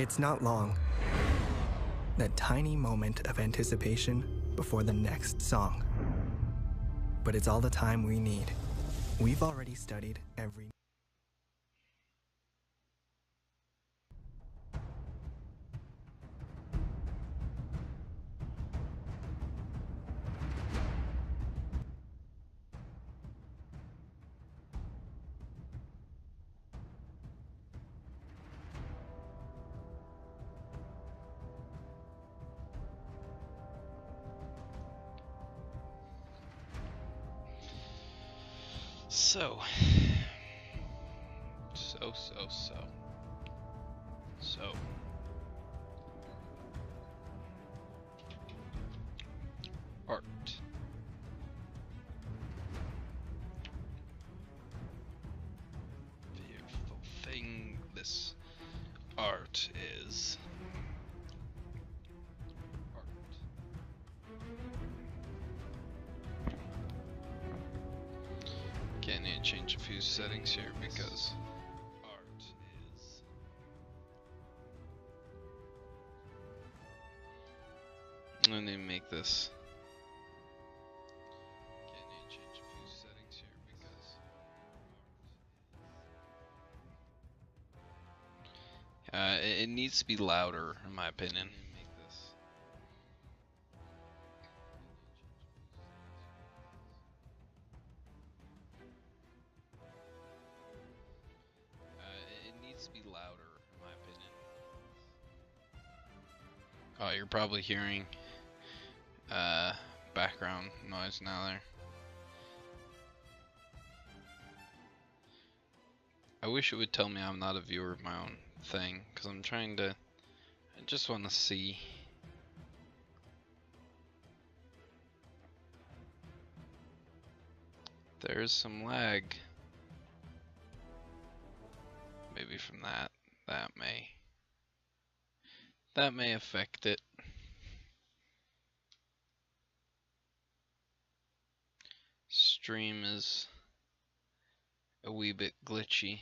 It's not long. That tiny moment of anticipation before the next song. But it's all the time we need. We've already studied every... So art. Beautiful thing this art is. Art. Okay, I need to change a few settings here because art is... I need to make this... Okay, I need to change a few settings here because it needs to be louder, in my opinion. It needs to be louder, in my opinion. Oh, you're probably hearing background noise now there. I wish it would tell me I'm not a viewer of my own thing, because I'm trying to... I just want to see. There's some lag. Maybe from that. That may affect it. Stream is a wee bit glitchy.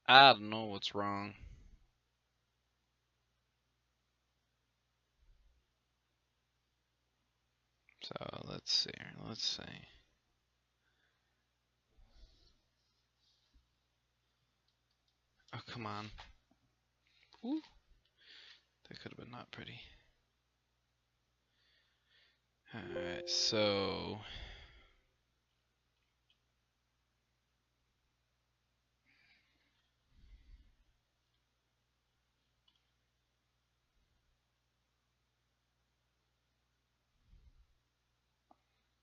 I don't know what's wrong. So let's see. Oh, come on. Ooh. That could have been not pretty. Alright, so...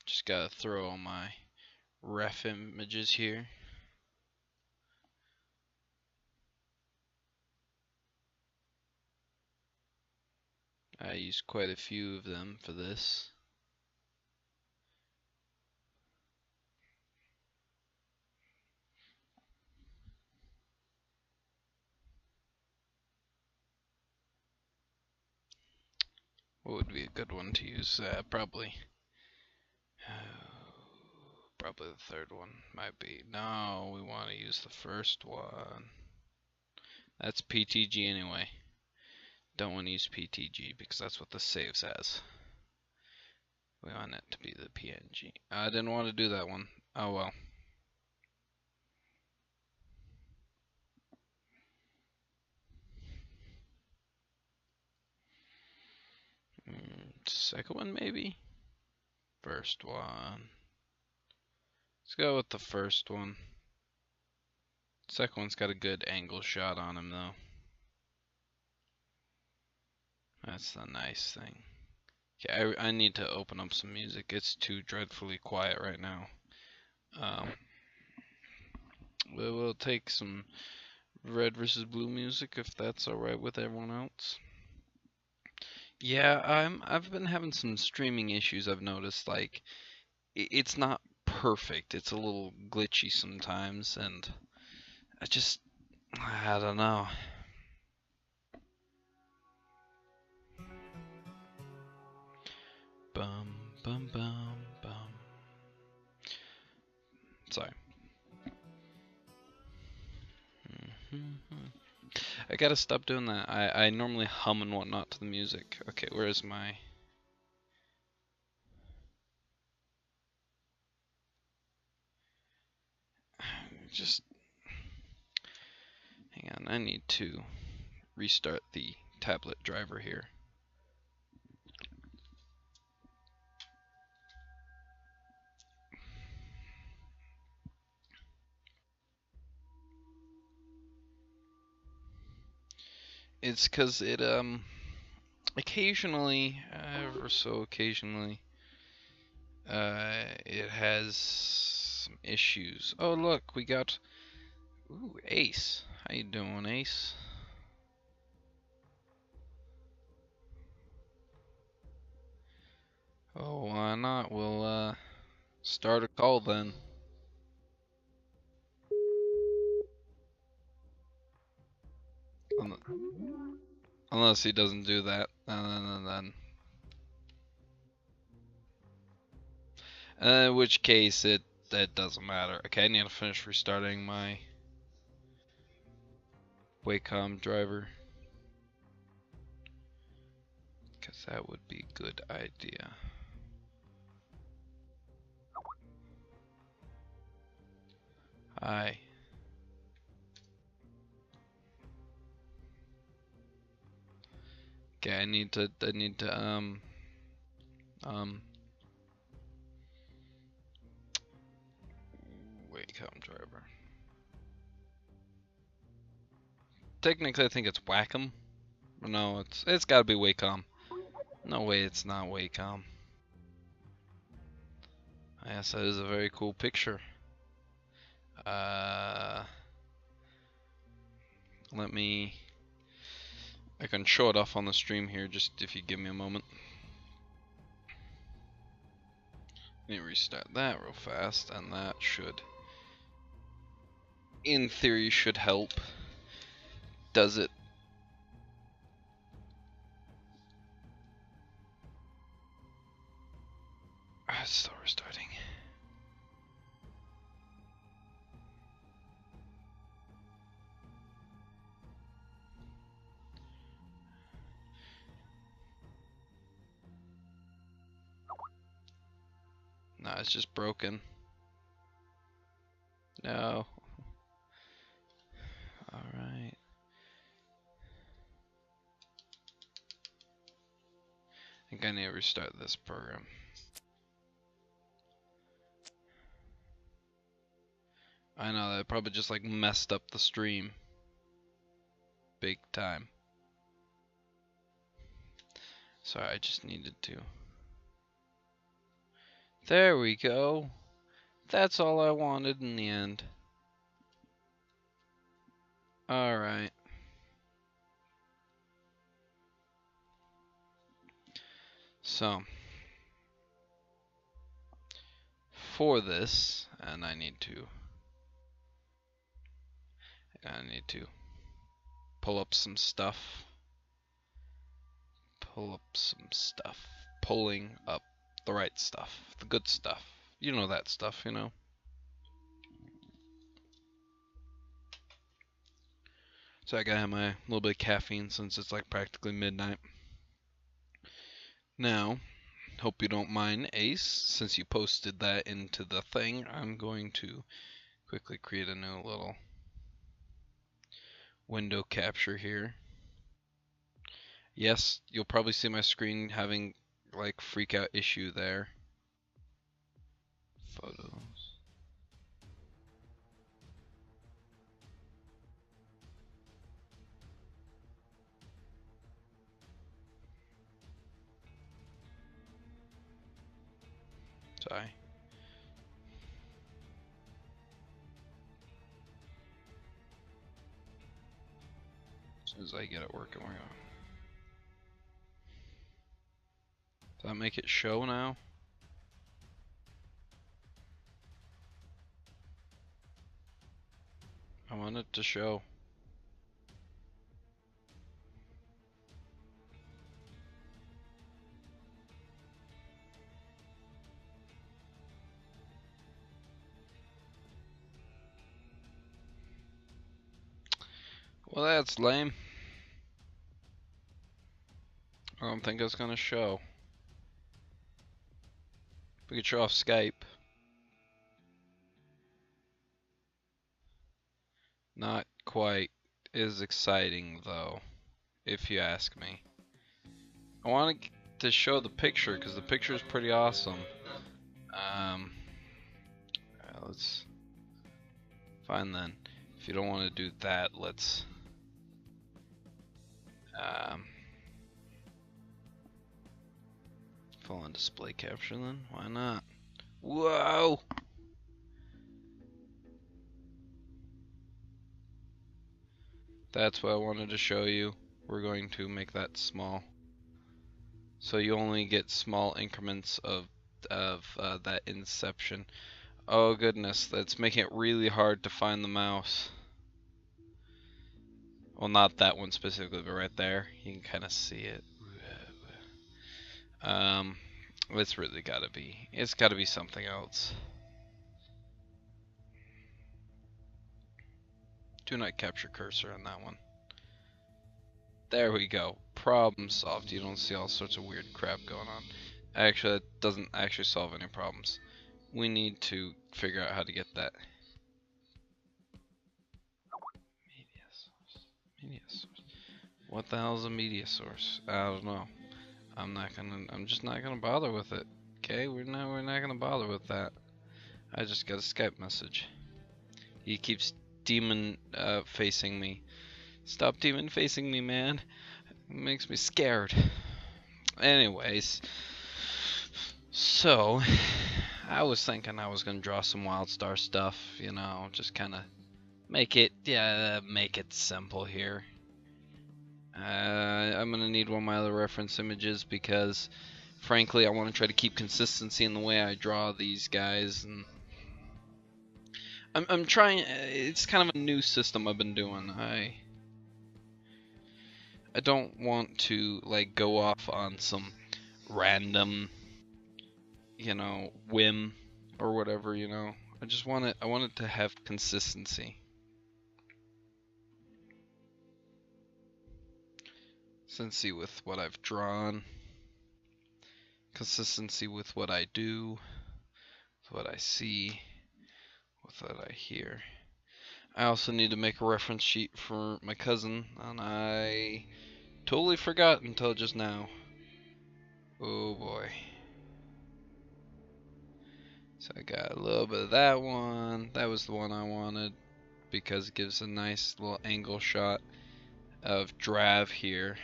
just gotta throw all my ref images here. I used quite a few of them for this. What would be a good one to use? Probably the third one might be. No, we want to use the first one. That's PTG anyway. Don't want to use PTG because that's what the saves as. We want it to be the PNG. I didn't want to do that one. Oh well. Second one maybe? First one. Let's go with the first one. Second one's got a good angle shot on him though. That's the nice thing. Okay, I need to open up some music. It's too dreadfully quiet right now. We'll take some red versus blue music if that's alright with everyone else. Yeah, I've been having some streaming issues. I've noticed, like, it's not perfect. It's a little glitchy sometimes, and I don't know. Bum bum bum bum. I gotta stop doing that. I normally hum and whatnot to the music. Okay, where is my... Just... Hang on, I need to restart the tablet driver here. It's 'cause it, occasionally, ever so occasionally, it has some issues. Oh, look, we got, ooh, Ace. How you doing, Ace? Oh, why not? We'll, start a call then. Unless he doesn't do that, then in which case it doesn't matter. Okay, I need to finish restarting my Wacom driver, because that would be a good idea. Hi. Okay, I need to Wacom driver. Technically, I think it's Wacom. No, it's gotta be Wacom. No way, it's not Wacom. Yes, that is a very cool picture. Let me... I can show it off on the stream here, just if you give me a moment. Let me restart that real fast, and that should, in theory, should help. Does it? It's still restarting. No, it's just broken. No. Alright. I think I need to restart this program. I know, that probably just like messed up the stream. Big time. Sorry, I just needed to. There we go. That's all I wanted in the end. Alright. So, for this, and I need to pull up some stuff. Pulling up the right stuff. The good stuff. You know that stuff, you know. So I gotta have my little bit of caffeine since it's like practically midnight. Now, hope you don't mind, Ace, since you posted that into the thing, I'm going to quickly create a new little window capture here. Yes, you'll probably see my screen having like freak out issue there. Photos. Sorry. As soon as I get it working, we're going. Does that make it show now? I want it to show. Well, that's lame. I don't think it's gonna show. We could show off Skype. Not quite as exciting though, if you ask me. I want to show the picture because the picture is pretty awesome. Let's fine then. If you don't want to do that, let's full on display capture then. Why not? Whoa! That's what I wanted to show you. We're going to make that small, so you only get small increments of that inception. Oh goodness, that's making it really hard to find the mouse. Well, not that one specifically, but right there, you can kind of see it. It's really gotta be. It's gotta be something else. Do not capture cursor on that one. There we go. Problem solved. You don't see all sorts of weird crap going on. Actually, it doesn't actually solve any problems. We need to figure out how to get that. Media source. Media source. What the hell is a media source? I don't know. I'm just not gonna bother with it. Okay, we're not gonna bother with that. I just got a Skype message. He keeps demon facing me. Stop demon facing me, man. It makes me scared. Anyways, so I was thinking I was gonna draw some Wildstar stuff, you know, just kind of make it simple here. I'm gonna need one of my other reference images because, frankly, I want to try to keep consistency in the way I draw these guys, and I'm trying. It's kind of a new system I've been doing. I don't want to like go off on some random, you know, whim or whatever, you know. I want it to have consistency. Consistency with what I've drawn. Consistency with what I do. With what I see. With what I hear. I also need to make a reference sheet for my cousin, and I totally forgot until just now. Oh boy. So I got a little bit of that one. That was the one I wanted because it gives a nice little angle shot of Drav here.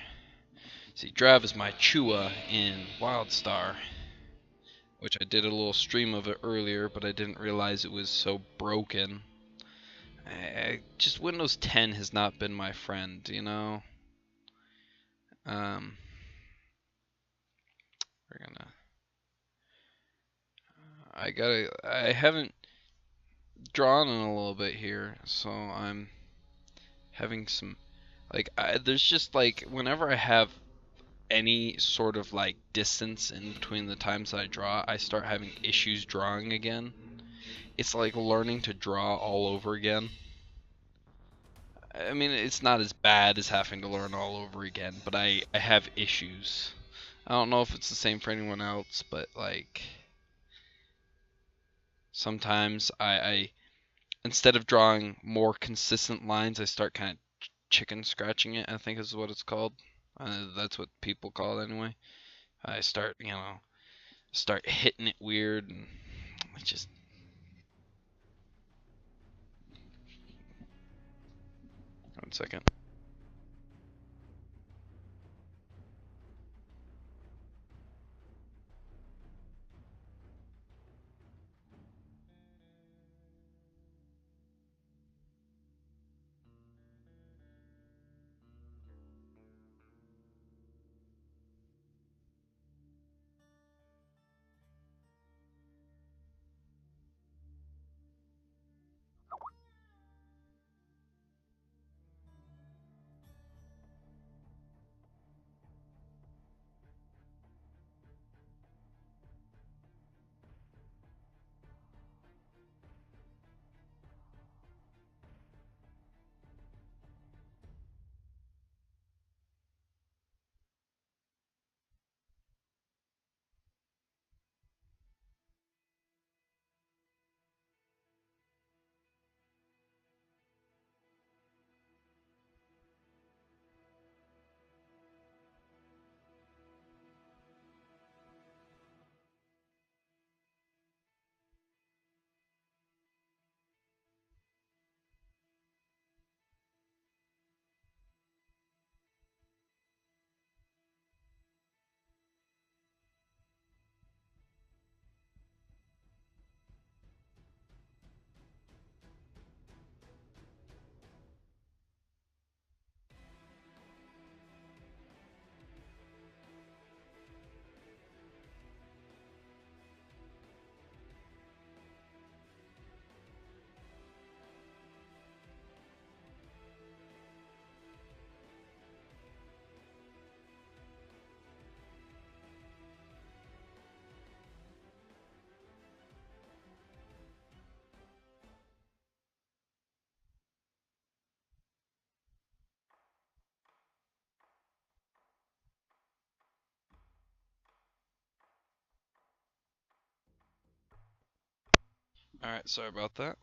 See, Drav is my Chua in Wildstar, which I did a little stream of it earlier, but I didn't realize it was so broken. Just Windows 10 has not been my friend, you know. We're gonna. I haven't drawn in a little bit here, so I'm having some, like, there's just like whenever I have any sort of like distance in between the times that I draw, I start having issues drawing again. It's like learning to draw all over again. I mean, it's not as bad as having to learn all over again, but I have issues. I don't know if it's the same for anyone else, but like sometimes I instead of drawing more consistent lines, I start kind of chicken scratching it, I think is what it's called. That's what people call it anyway. I start, you know, start hitting it weird, and it just. One second. Alright, sorry about that.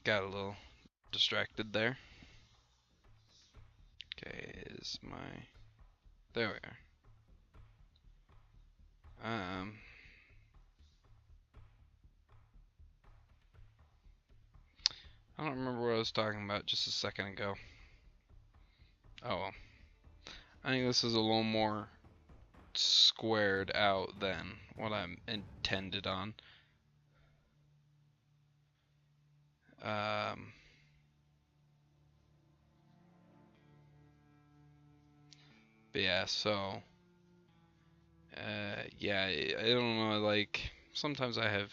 Got a little distracted there. Okay, is my... There we are. I don't remember what I was talking about just a second ago. Oh well. I think this is a little more squared out than what I intended on. But yeah, so yeah, I don't know, like sometimes I have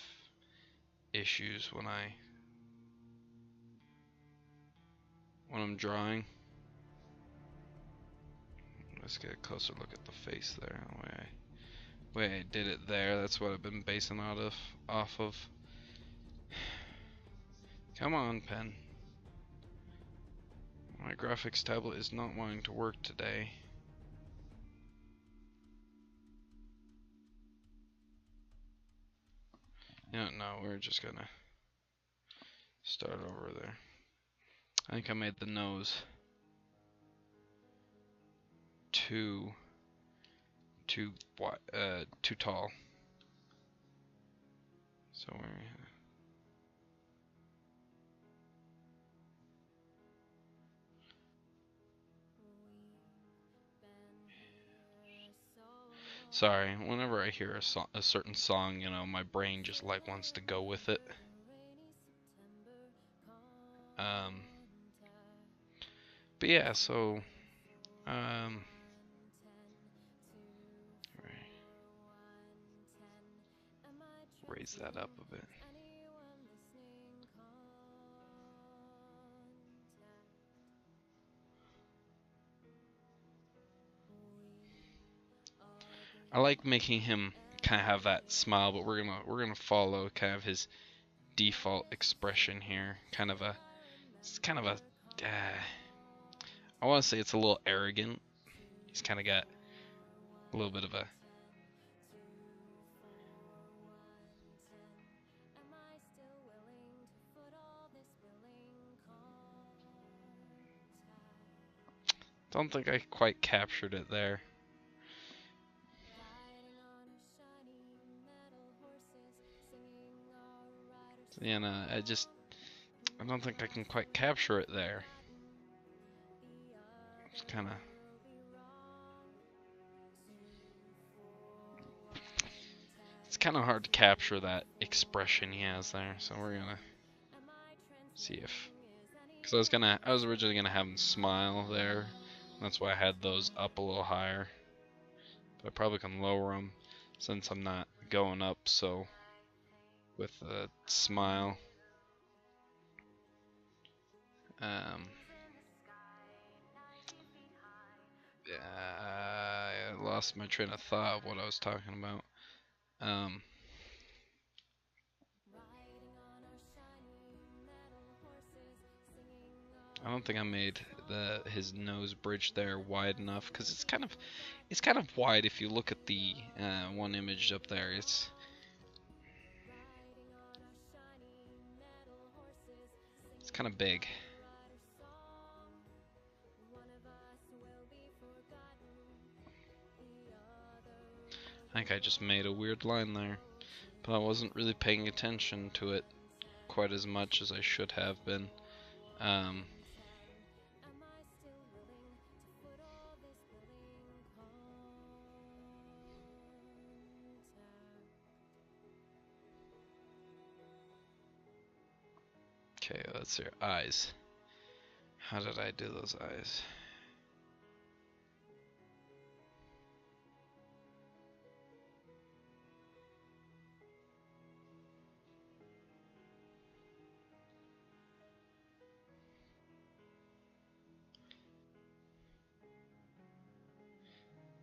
issues when I'm drawing. Let's get a closer look at the face there. The way I did it there, that's what I've been basing off of. Come on, pen. My graphics tablet is not wanting to work today. Yeah, no, we're just gonna start over there. I think I made the nose too tall. So we're sorry. Whenever I hear a certain song, you know, my brain just like wants to go with it. But yeah, so raise that up a bit. I like making him kind of have that smile, but we're gonna follow kind of his default expression here. It's kind of a I want to say it's a little arrogant. He's kind of got a little bit of a don't think I quite captured it there. You know, I don't think I can quite capture it there. It's kind of hard to capture that expression he has there. So we're gonna see if, because I was originally gonna have him smile there. That's why I had those up a little higher. But I probably can lower them since I'm not going up so with a smile. I lost my train of thought of what I was talking about. I don't think I made his nose bridge there wide enough because it's kind of wide if you look at the one image up there. It's kind of big. I think I just made a weird line there, but I wasn't really paying attention to it quite as much as I should have been. Okay, let's see. Eyes. How did I do those eyes?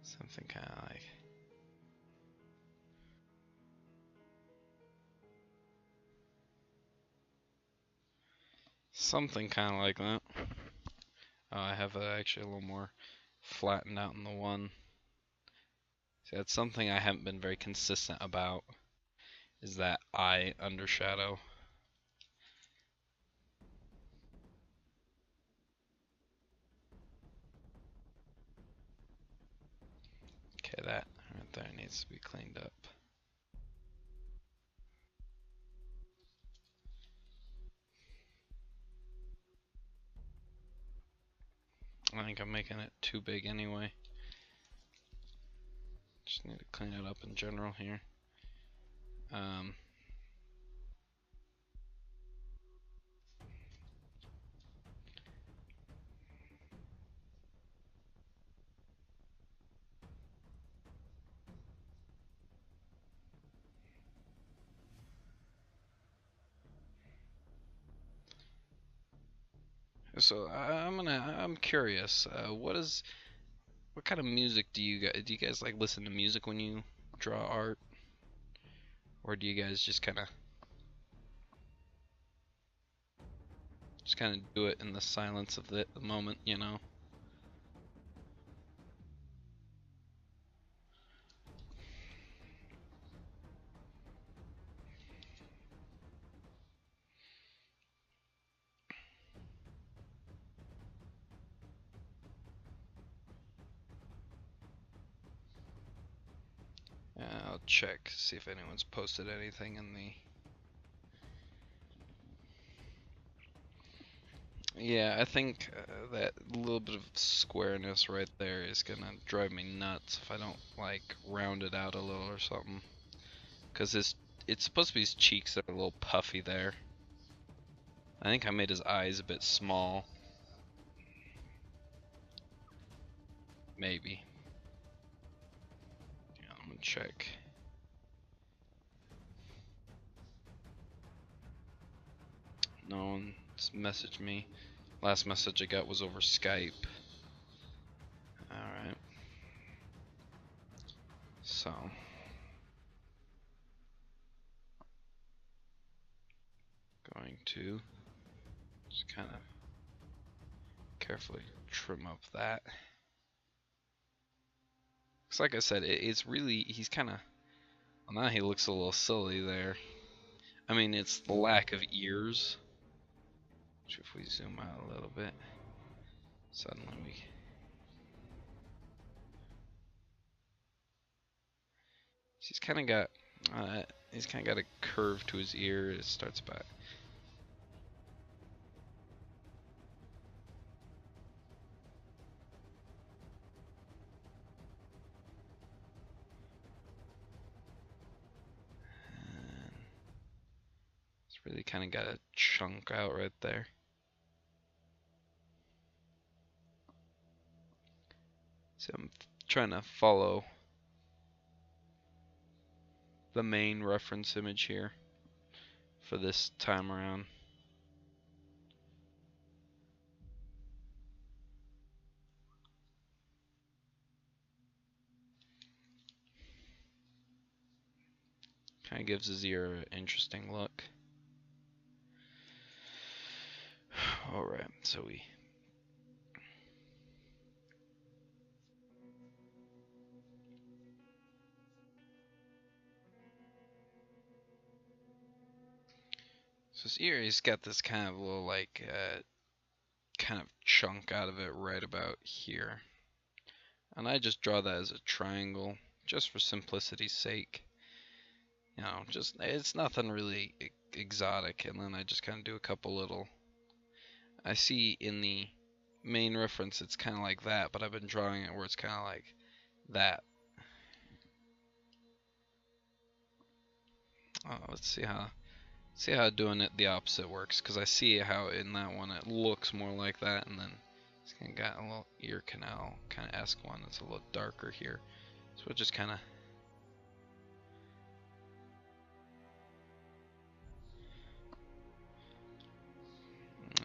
Something kind of like... Something kind of like that. Oh, I have actually a little more flattened out in the one. See, that's something I haven't been very consistent about. is that eye undershadow. Okay, that right there needs to be cleaned up. I think I'm making it too big anyway. Just need to clean it up in general here. So I'm curious. What kind of music do you guys like listen to music when you draw art, or do you guys just kind of do it in the silence of the moment, you know? I'll check, see if anyone's posted anything in the... Yeah, I think that little bit of squareness right there is gonna drive me nuts if I don't like round it out a little or something. Cause it's supposed to be his cheeks that are a little puffy there. I think I made his eyes a bit small. Maybe. Yeah, I'm gonna check. No one's messaged me. Last message I got was over Skype. Alright. So. Going to just kind of carefully trim up that. Cause like I said, it's really, he's kind of, well, now he looks a little silly there. I mean, it's the lack of ears. Which if we zoom out a little bit, suddenly we... He's kind of got a curve to his ear. It starts back. And it's really kind of got a chunk out right there. So I'm trying to follow the main reference image here for this time around. Kind of gives his ear an interesting look. Alright, so his ear, he's got this kind of little like kind of chunk out of it right about here. And I just draw that as a triangle just for simplicity's sake. You know, just it's nothing really exotic, and then I just kind of do a couple little... I see in the main reference it's kind of like that, but I've been drawing it where it's kind of like that. Let's see how doing it the opposite works, because I see how in that one it looks more like that, and then it's kind of got a little ear canal kind of esque one that's a little darker here. So it just kind of...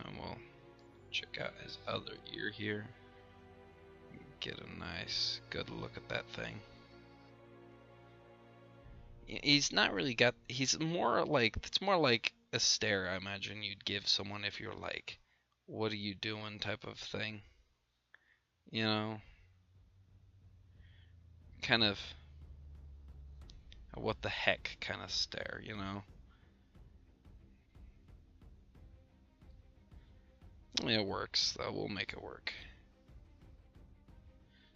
And we'll check out his other ear here. Get a nice, good look at that thing. He's not really got... He's more like... It's more like a stare I imagine you'd give someone if you're like, what are you doing type of thing. You know? Kind of... a what the heck kind of stare, you know? It works, though. We'll make it work.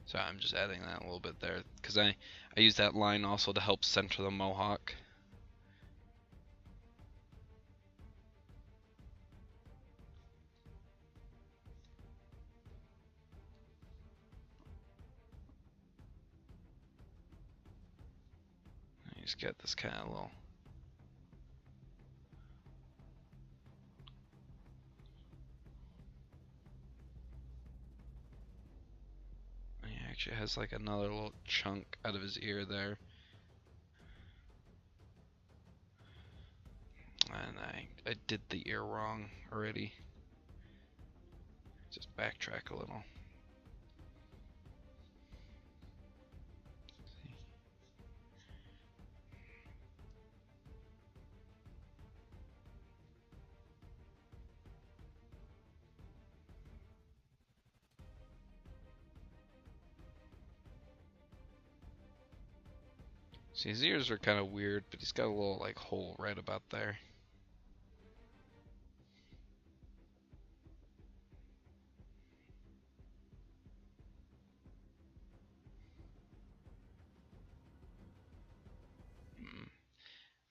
So I'm just adding that a little bit there, because I use that line also to help center the mohawk. You just get this kind of little... He actually has like another little chunk out of his ear there. And I did the ear wrong already. Just backtrack a little. See, his ears are kind of weird, but he's got a little like hole right about there.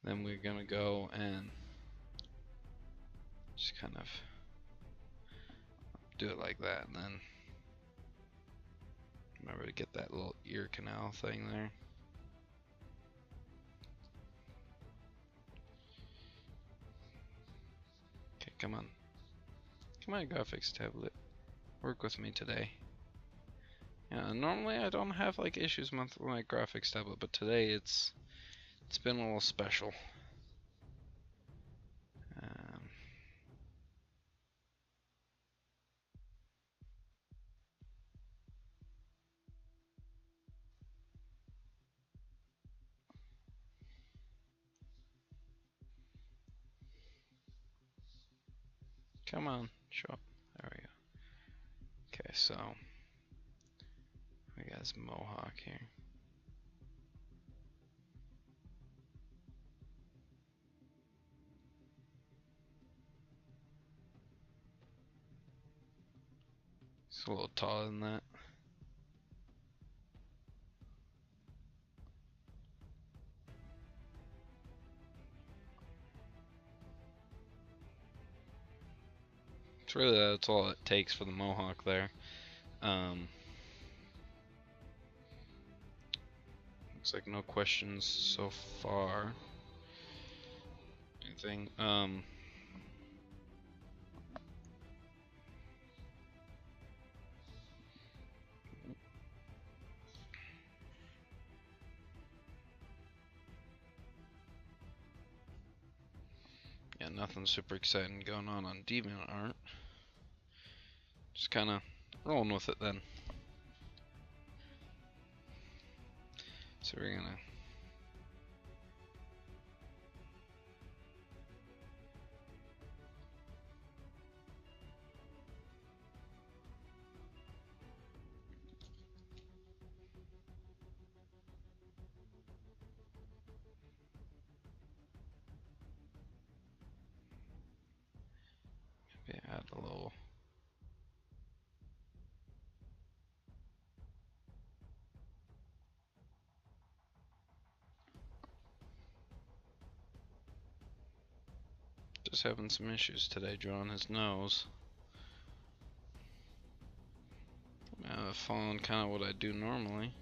Then we're gonna go and just kind of do it like that, and then remember to get that little ear canal thing there. Okay, come on. Come on, graphics tablet. Work with me today. Yeah, normally I don't have like issues with my graphics tablet, but today it's been a little special. Come on, show up. There we go. Okay, so we got his mohawk here. It's a little taller than that. It's really, that's all it takes for the mohawk there. Looks like no questions so far. Anything? Yeah, nothing super exciting going on DeviantArt. Just kind of rolling with it then. So we're gonna maybe add a little. Just having some issues today drawing his nose. Following kind of what I do normally.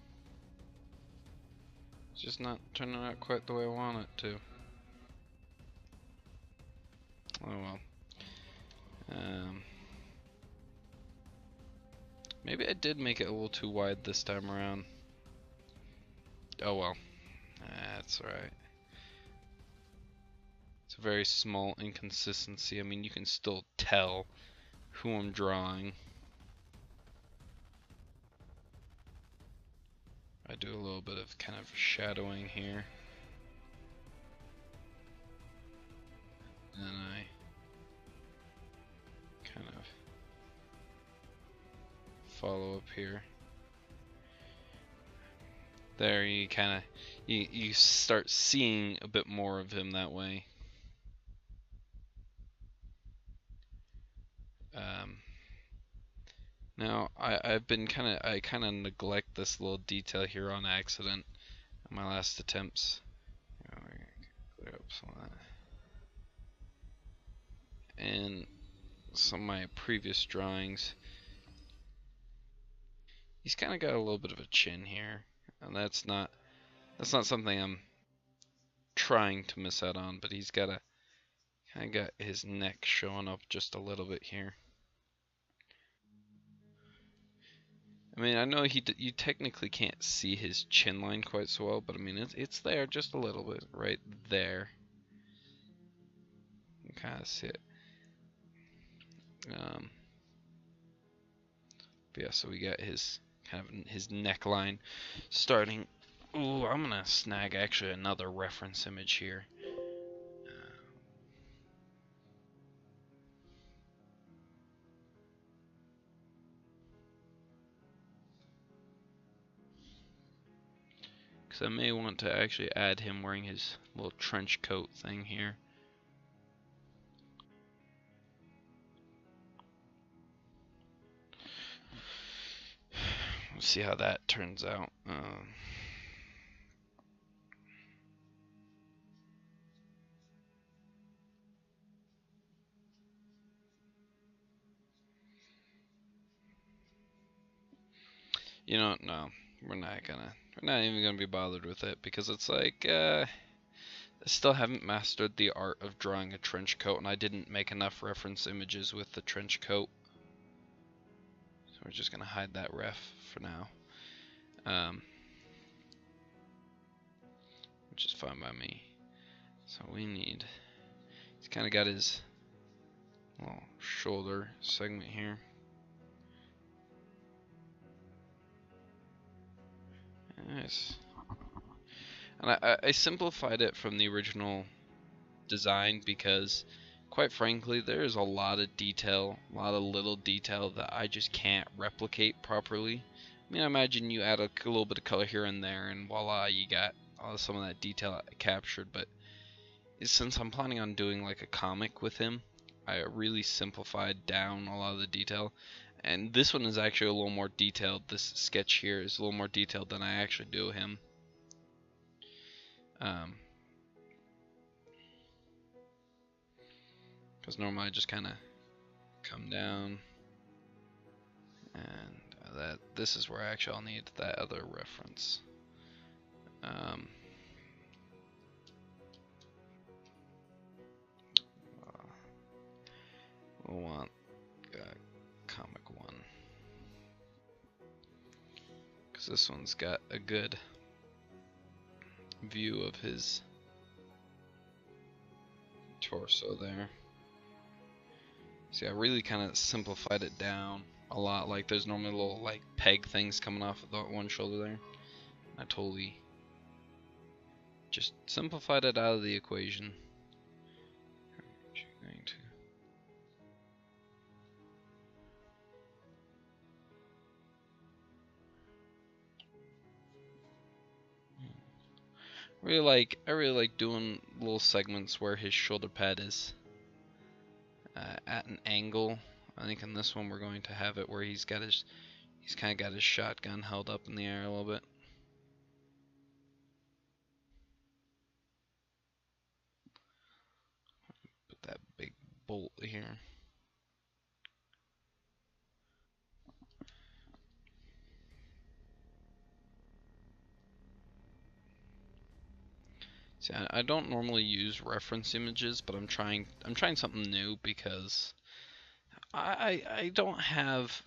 It's just not turning out quite the way I want it to. Oh well. Maybe I did make it a little too wide this time around. Oh well. That's alright. It's a very small inconsistency. I mean, you can still tell who I'm drawing. I do a little bit of kind of shadowing here. And then I kind of follow up here. There, you kind of you start seeing a bit more of him that way. Now I kind of neglect this little detail here on accident in my last attempts. Clear up some of that. And some of my previous drawings, he's kind of got a little bit of a chin here, and that's not something I'm trying to miss out on, but he's got kind of got his neck showing up just a little bit here. I mean, I know you technically can't see his chin line quite so well, but I mean it's there just a little bit right there. You can kind of see it. But yeah, so we got his kind of his neckline starting. Ooh, I'm gonna snag actually another reference image here. Because I may want to actually add him wearing his little trench coat thing here. We'll see how that turns out. You know, no, we're not even gonna be bothered with it, because it's like, I still haven't mastered the art of drawing a trench coat, and I didn't make enough reference images with the trench coat. So we're just gonna hide that ref for now. Which is fine by me. So he's kind of got his little shoulder segment here. Nice. And I simplified it from the original design because, quite frankly, there's a lot of detail, a lot of little detail that I just can't replicate properly. I mean, I imagine you add a little bit of color here and there, and voila, you got some of that detail captured. But since I'm planning on doing like a comic with him, I really simplified down a lot of the detail. And this one is actually a little more detailed. This sketch here is a little more detailed than I actually do him. Because normally I just kind of come down, and this is where actually I'll need that other reference. We'll want comic one, because this one's got a good view of his torso there. See, I really kind of simplified it down a lot. Like, there's normally little like peg things coming off of the one shoulder there. I totally just simplified it out of the equation. Going to I really like doing little segments where his shoulder pad is at an angle. I think in this one we're going to have it where he's kind of got his shotgun held up in the air a little bit. Put that big bolt here. See, I don't normally use reference images, but I'm trying something new because I don't have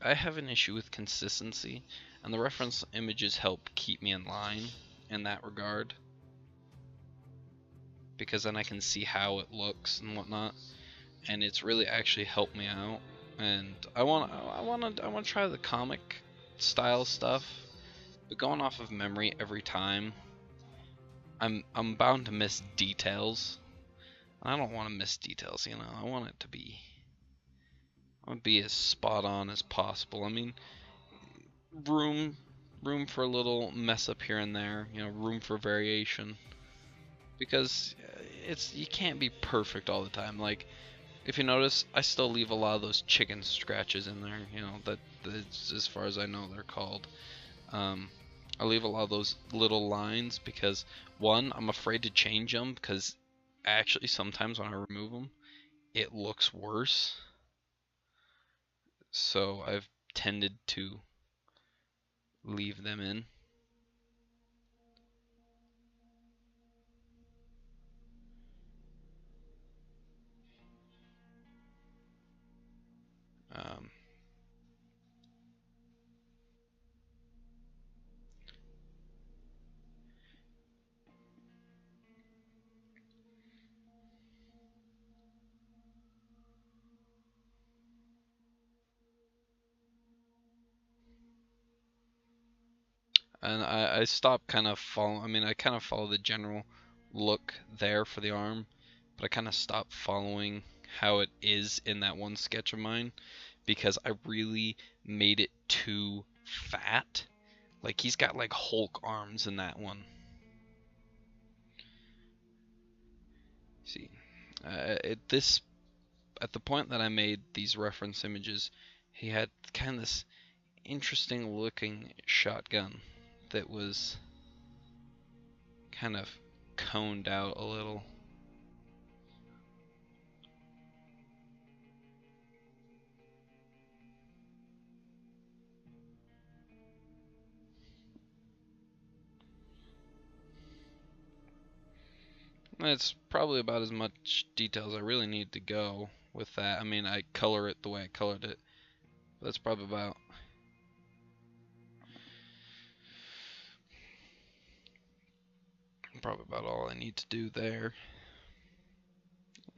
I have an issue with consistency, and the reference images help keep me in line in that regard, because then I can see how it looks and whatnot, and it's really actually helped me out. And I want to try the comic style stuff, but going off of memory every time, I'm bound to miss details. I don't want to miss details, you know. I want it to be as spot on as possible. I mean, room room for a little mess up here and there, you know, room for variation. Because you can't be perfect all the time. Like, if you notice, I still leave a lot of those chicken scratches in there, you know, that's as far as I know they're called. I leave a lot of those little lines because, one, I'm afraid to change them because actually sometimes when I remove them, it looks worse. So I've tended to leave them in. Um, and I stopped kind of follow. I mean, I kind of follow the general look there for the arm, but I kind of stopped following how it is in that one sketch of mine because I really made it too fat. Like, he's got like Hulk arms in that one. See, at the point that I made these reference images, he had kind of this interesting looking shotgun that was kind of coned out a little. It's probably about as much detail as I really need to go with that. I mean, I color it the way I colored it. That's probably about all I need to do there.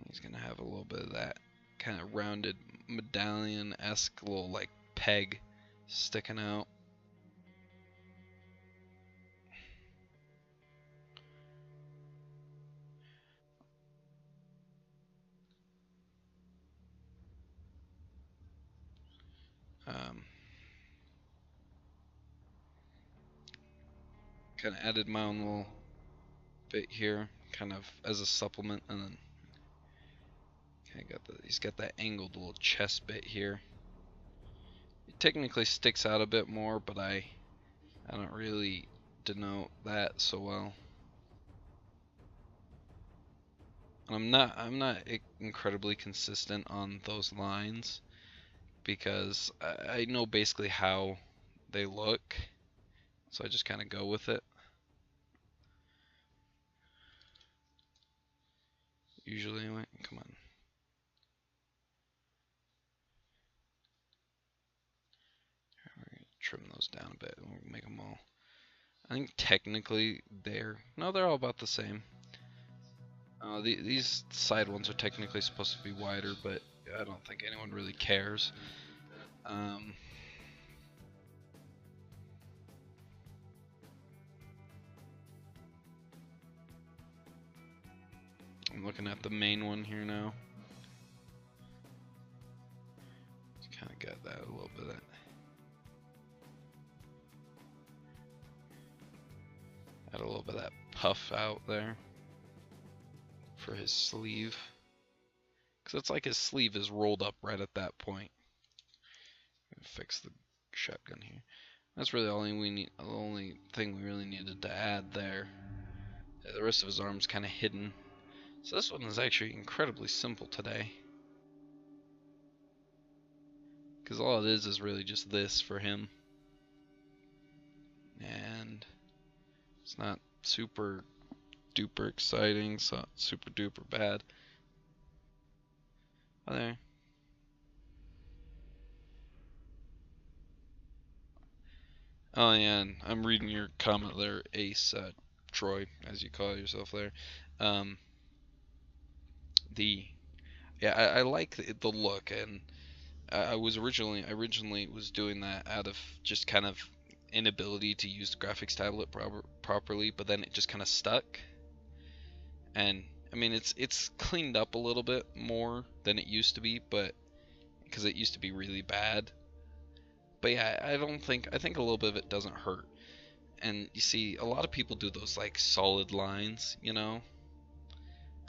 He's gonna have a little bit of that kind of rounded medallion-esque little like peg sticking out. Kind of added my own little bit here, kind of as a supplement, and then he's got that angled little chest bit here. It technically sticks out a bit more, but I don't really denote that so well. And I'm not incredibly consistent on those lines because I know basically how they look, so I just kind of go with it. Usually, anyway. Come on. We're gonna trim those down a bit and we'll make them all. I think technically they're all about the same. These side ones are technically supposed to be wider, but I don't think anyone really cares. I'm looking at the main one here now. Kind of got that a little bit of that. Add a little bit of that puff out there for his sleeve, because it's like his sleeve is rolled up right at that point. Fix the shotgun here. That's really all we need. The only thing we really needed to add there. The rest of his arm's kind of hidden. So this one is actually incredibly simple today, because all it is really just this for him, and it's not super duper exciting, so super duper bad. Oh, there. Oh yeah, and I'm reading your comment there, Ace, Troy, as you call yourself there. I like the look, and I originally was doing that out of just kind of inability to use the graphics tablet properly, but then it just kind of stuck. And I mean, it's cleaned up a little bit more than it used to be, but because it used to be really bad. But yeah, I think a little bit of it doesn't hurt. And you see, a lot of people do those like solid lines, you know,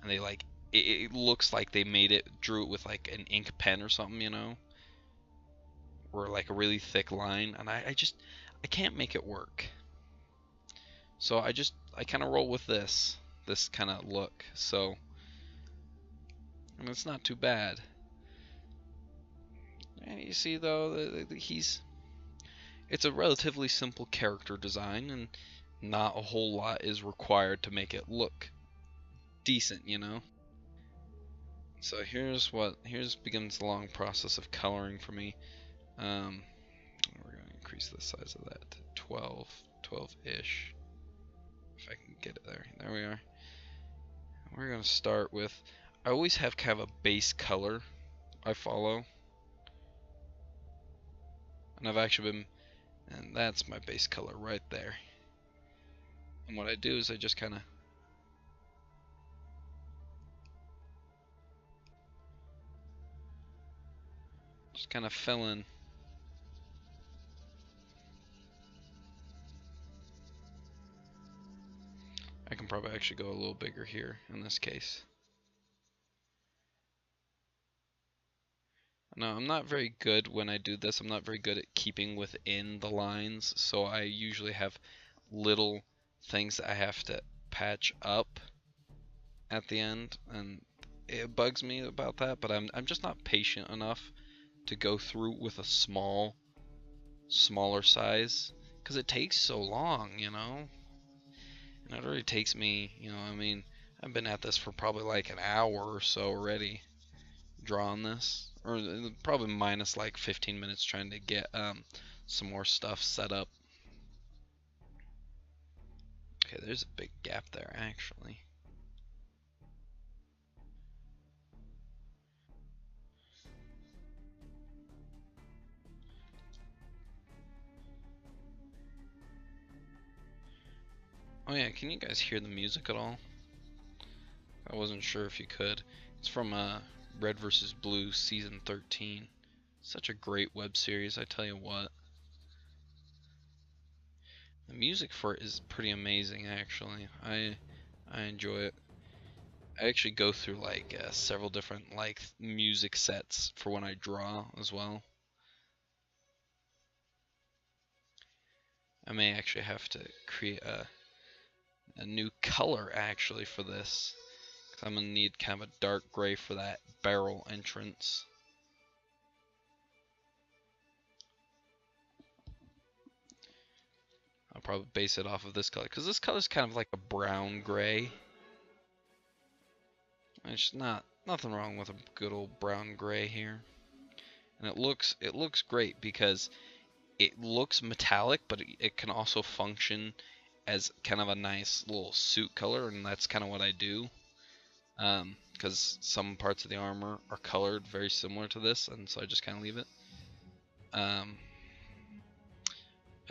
and they like it looks like they drew it with like an ink pen or something, you know, or like a really thick line, and I can't make it work. So I kind of roll with this kind of look. So, and it's not too bad. And you see though, it's a relatively simple character design, and not a whole lot is required to make it look decent, you know. So here's begins the long process of coloring for me. We're going to increase the size of that to 12-ish. If I can get it there. There we are. We're going to start with, I always have kind of a base color I follow. And I've actually been, and that's my base color right there. And what I do is I just kind of fill in. I can probably actually go a little bigger here in this case. Now, I'm not very good when I do this. I'm not very good at keeping within the lines, so I usually have little things that I have to patch up at the end, and it bugs me about that, but I'm just not patient enough to go through with a smaller size, because it takes so long, you know? And it already takes me, you know, I mean, I've been at this for probably like an hour or so already, drawing this, or probably minus like 15 minutes trying to get some more stuff set up. Okay, there's a big gap there actually. Oh yeah, can you guys hear the music at all? I wasn't sure if you could. It's from Red vs. Blue season 13. Such a great web series, I tell you what. The music for it is pretty amazing actually. I enjoy it. I actually go through like several different like music sets for when I draw as well. I may actually have to create a new color actually for this, 'cause I'm gonna need kind of a dark gray for that barrel entrance. I'll probably base it off of this color, because this color is kind of like a brown gray. There's nothing wrong with a good old brown gray here, and it looks great because it looks metallic, but it can also function as kind of a nice little suit color, and that's kind of what I do. Because some parts of the armor are colored very similar to this, and so I just kind of leave it. I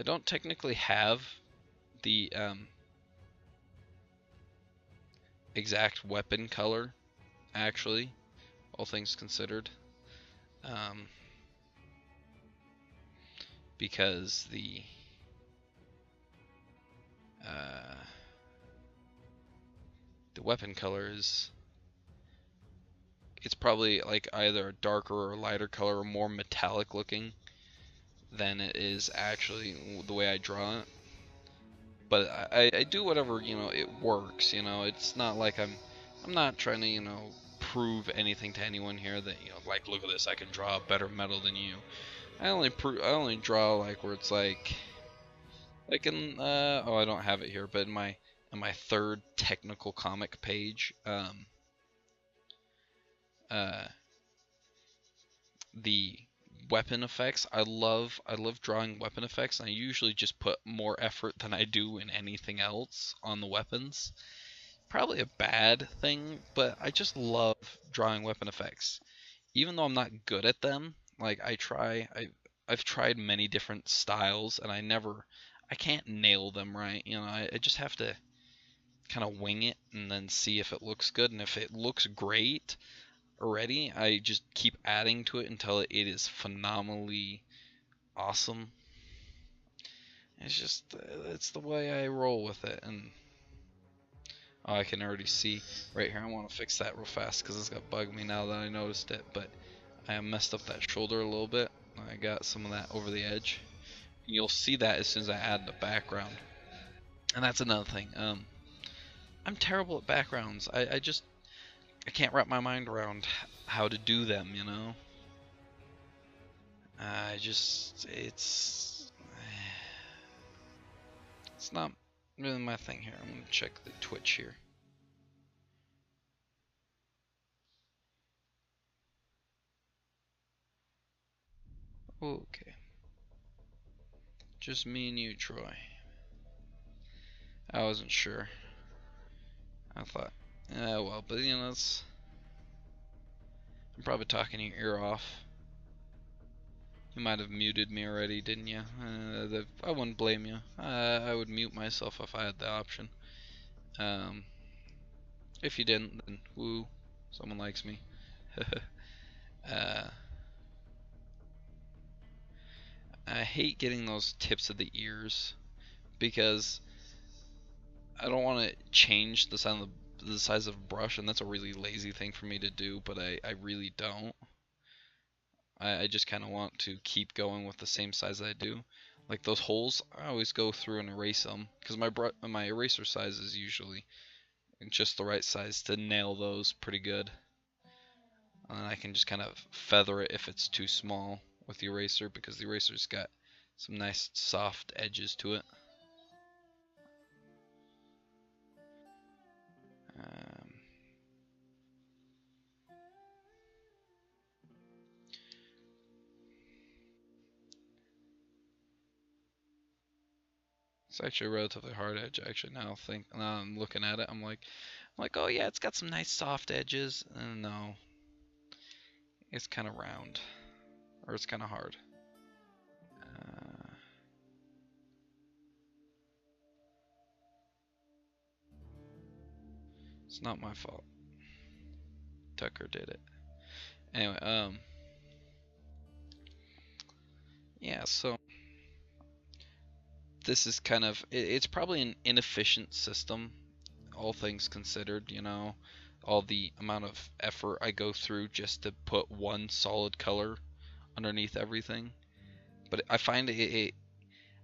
don't technically have the exact weapon color, actually, all things considered, because the weapon color is, it's probably like either a darker or lighter color or more metallic looking than it is actually the way I draw it. But I do whatever, you know, it works, you know. It's not like I'm not trying to, you know, prove anything to anyone here that, you know, like, look at this, I can draw a better metal than you. I only draw like where it's like in oh, I don't have it here, but in my third technical comic page, the weapon effects. I love drawing weapon effects, and I usually just put more effort than I do in anything else on the weapons. Probably a bad thing, but I just love drawing weapon effects. Even though I'm not good at them, like I've tried many different styles, and I can't nail them right. You know, I just have to kind of wing it and then see if it looks good, and if it looks great already, I just keep adding to it until it is phenomenally awesome. It's just, it's the way I roll with it. And oh, I can already see right here. I want to fix that real fast because it's got bugged me now that I noticed it. But I messed up that shoulder a little bit. I got some of that over the edge. You'll see that as soon as I add the background. And that's another thing. I'm terrible at backgrounds. I can't wrap my mind around how to do them, you know? It's not really my thing here. I'm gonna check the Twitch here. Okay. Just me and you, Troy. I wasn't sure. I thought, well, but you know, I'm probably talking your ear off. You might have muted me already, didn't you? I wouldn't blame you. I would mute myself if I had the option. If you didn't, then woo, someone likes me. I hate getting those tips of the ears because I don't want to change the size of brush, and that's a really lazy thing for me to do, but I really don't. I just kind of want to keep going with the same size I do. Like those holes, I always go through and erase them because my eraser size is usually just the right size to nail those pretty good. And then I can just kind of feather it if it's too small with the eraser because the eraser's got some nice soft edges to it. It's actually a relatively hard edge. Actually, now I'm looking at it, I'm like, oh yeah, it's got some nice soft edges. And no, it's kind of round, or it's kind of hard. It's not my fault. Tucker did it. Anyway, yeah. So this is kind of it's probably an inefficient system, all things considered. You know, all the amount of effort I go through just to put one solid color underneath everything. But I find it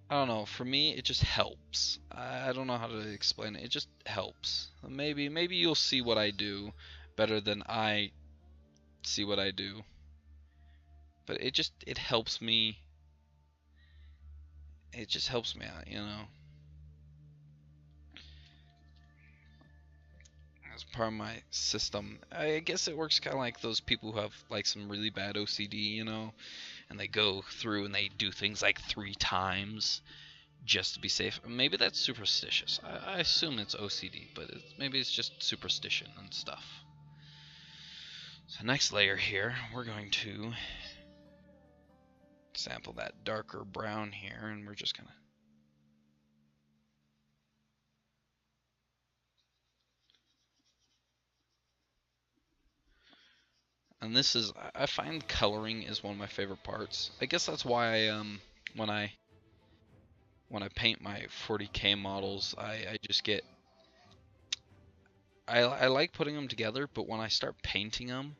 I don't know, for me it just helps. I don't know how to explain it. It just helps. Maybe you'll see what I do better than I see what I do. But it helps me. It just helps me out, you know. As part of my system. I guess it works kind of like those people who have like some really bad OCD, you know, and they go through and they do things like 3 times just to be safe. Maybe that's superstitious. I assume it's OCD, but maybe it's just superstition and stuff. So next layer here, we're going to sample that darker brown here, and we're just gonna and this is I find coloring is one of my favorite parts. I guess that's why when I paint my 40K models, I just get I like putting them together, but when I start painting them,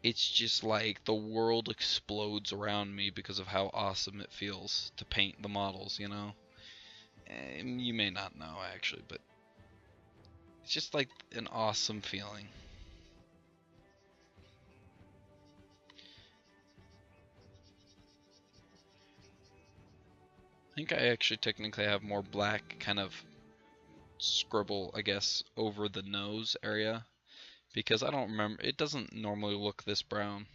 it's just like the world explodes around me because of how awesome it feels to paint the models, you know? And you may not know actually, but it's just like an awesome feeling. I think I actually technically have more black kind of scribble, I guess, over the nose area because I don't remember, it doesn't normally look this brown.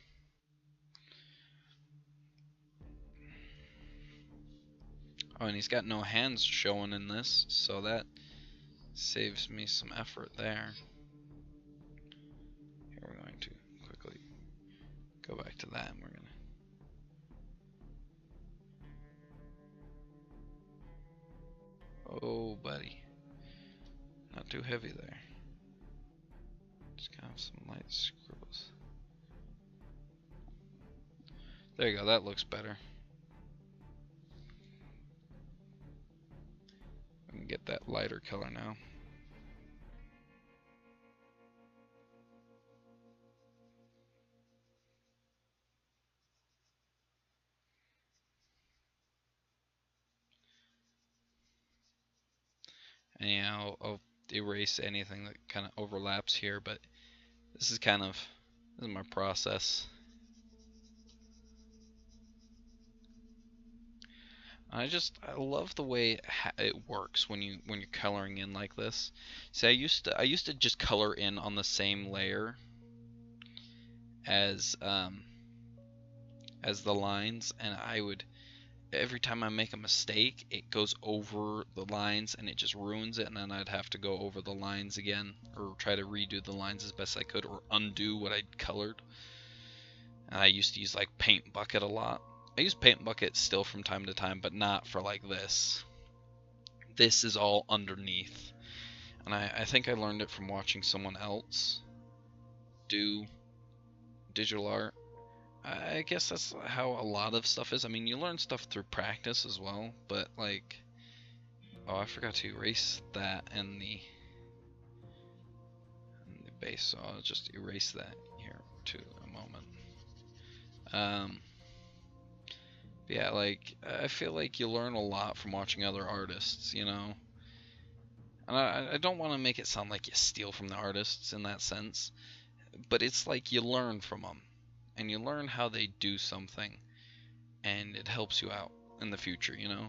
Oh, and he's got no hands showing in this, so that saves me some effort there. Here we're going to quickly go back to that, and we're gonna oh buddy, not too heavy there. Just kind of some light scribbles. There you go, that looks better. get that lighter color now. And yeah, I'll erase anything that kind of overlaps here, but this is my process. I love the way it works when you're coloring in like this. See, I used to just color in on the same layer as the lines, and every time I make a mistake, it goes over the lines and it just ruins it, and then I'd have to go over the lines again or try to redo the lines as best I could or undo what I'd colored. And I used to use like paint bucket a lot. I use paint bucket still from time to time, but not for like this. This is all underneath. And I think I learned it from watching someone else do digital art. I guess that's how a lot of stuff is. I mean, you learn stuff through practice as well, but like, oh, I forgot to erase that in the base, so I'll just erase that here to a moment. Yeah, like, I feel like you learn a lot from watching other artists, you know? And I don't want to make it sound like you steal from the artists in that sense, but it's like you learn from them, and you learn how they do something, and it helps you out in the future, you know?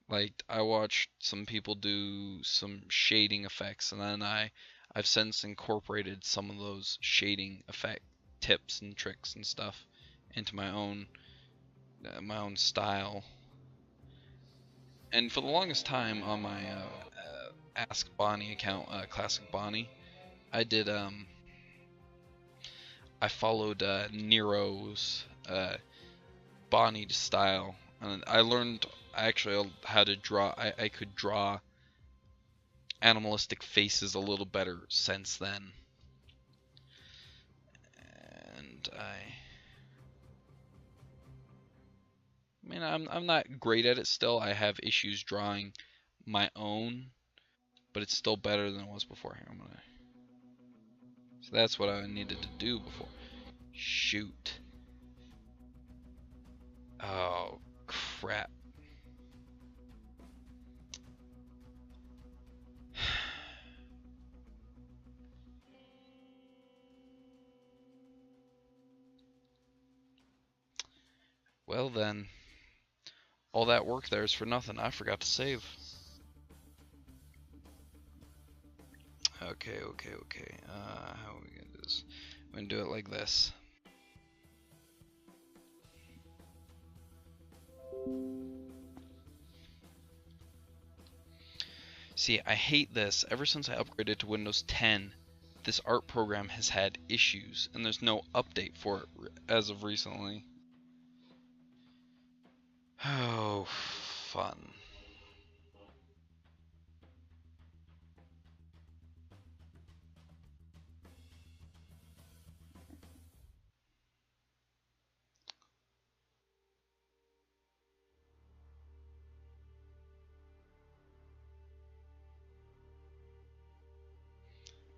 Like, I watched some people do some shading effects, and then I've since incorporated some of those shading effect tips and tricks and stuff into my own style. And for the longest time on my Ask Bonnie account, Classic Bonnie, I did I followed Nero's Bonnie style, and I learned actually how to draw. I could draw animalistic faces a little better since then, and I mean, I'm not great at it still. I have issues drawing my own, but it's still better than it was before. Here, so that's what I needed to do before. Shoot. Oh, crap. Well then, all that work there is for nothing. I forgot to save. Okay. How are we gonna do this? I'm gonna do it like this. See, I hate this. Ever since I upgraded to Windows 10, this art program has had issues, and there's no update for it as of recently. Oh, fun.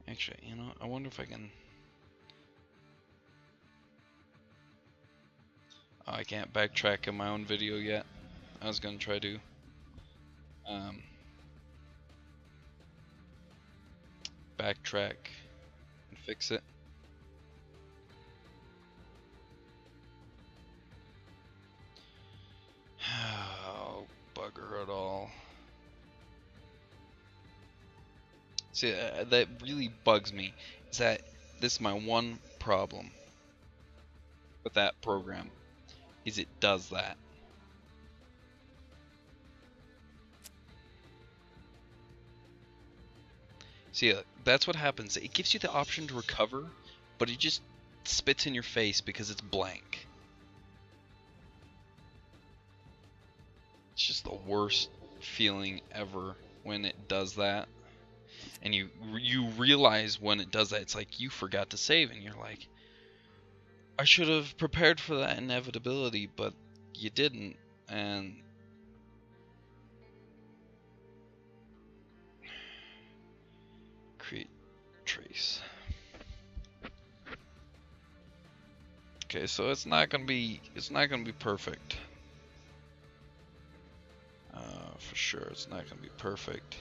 Actually, you know, I wonder if I can... Oh, I can't backtrack in my own video yet. I was gonna try to backtrack and fix it. Oh, bugger it all. See, that really bugs me. Is that this is my one problem with that program, is it does that. See, that's what happens. It gives you the option to recover, but it just spits in your face because it's blank. It's just the worst feeling ever when it does that. And you realize when it does that, it's like you forgot to save, and you're like, I should have prepared for that inevitability, but you didn't, and create trace. Okay, so it's not gonna be perfect. For sure, it's not gonna be perfect.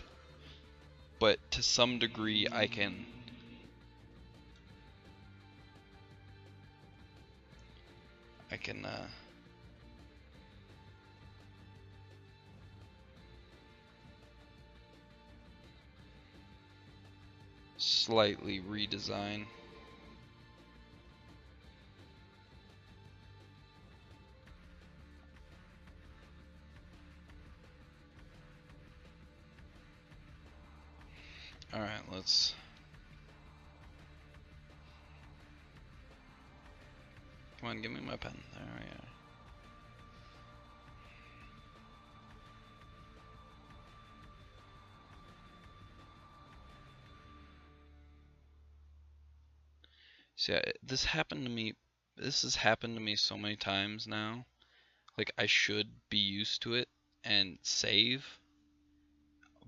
But to some degree, I can slightly redesign. All right, let's. Come on, give me my pen. There we are. See, this happened to me. This has happened to me so many times now. Like, I should be used to it and save,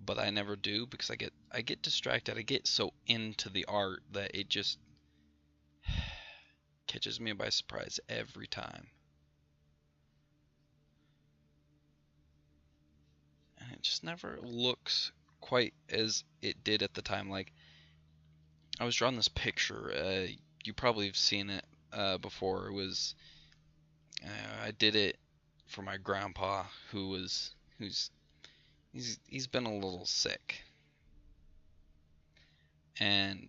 but I never do because I get distracted. I get so into the art that it just catches me by surprise every time. And it just never looks quite as it did at the time. Like, I was drawing this picture. You probably have seen it before. It was I did it for my grandpa, who's he's been a little sick, and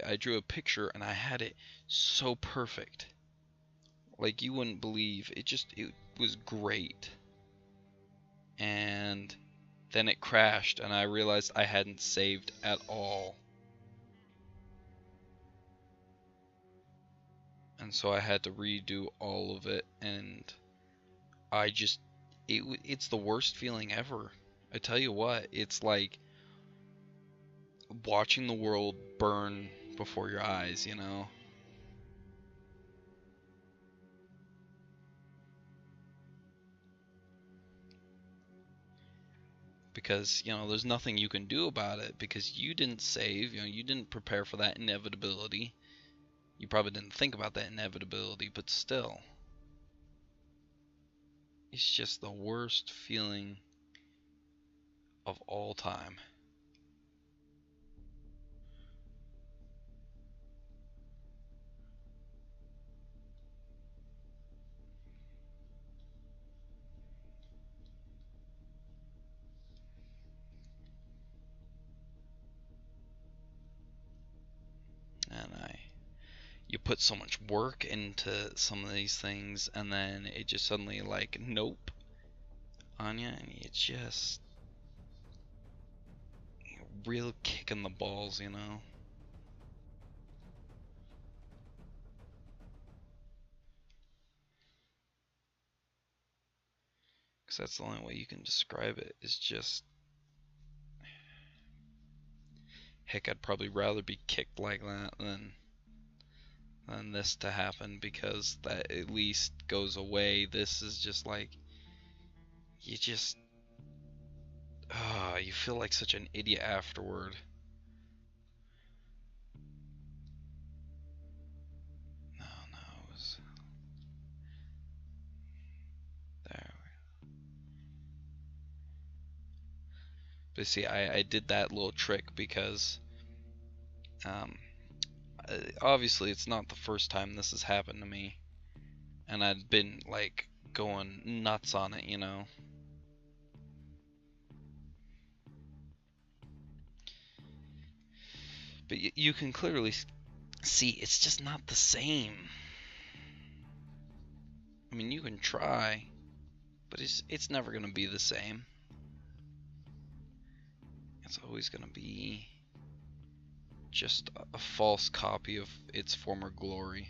I drew a picture and I had it so perfect, like you wouldn't believe. It was great, and then it crashed, and I realized I hadn't saved at all. And so I had to redo all of it, and I just it's the worst feeling ever. I tell you what, it's like watching the world burn before your eyes, you know? Because, you know, there's nothing you can do about it because you didn't save, you know, you didn't prepare for that inevitability. You probably didn't think about that inevitability, but still. It's just the worst feeling of all time. And you put so much work into some of these things, and then it just suddenly, like, nope on you, and it's just real kick in the balls, you know? Because that's the only way you can describe it, is just, heck, I'd probably rather be kicked like that than this to happen, because that at least goes away. This is just like, you just, you feel like such an idiot afterward. No, it was there. But see, I did that little trick because, obviously it's not the first time this has happened to me, and I'd been like going nuts on it, you know. But you can clearly see it's just not the same. I mean, you can try, but it's never gonna be the same. It's always gonna be just a false copy of its former glory.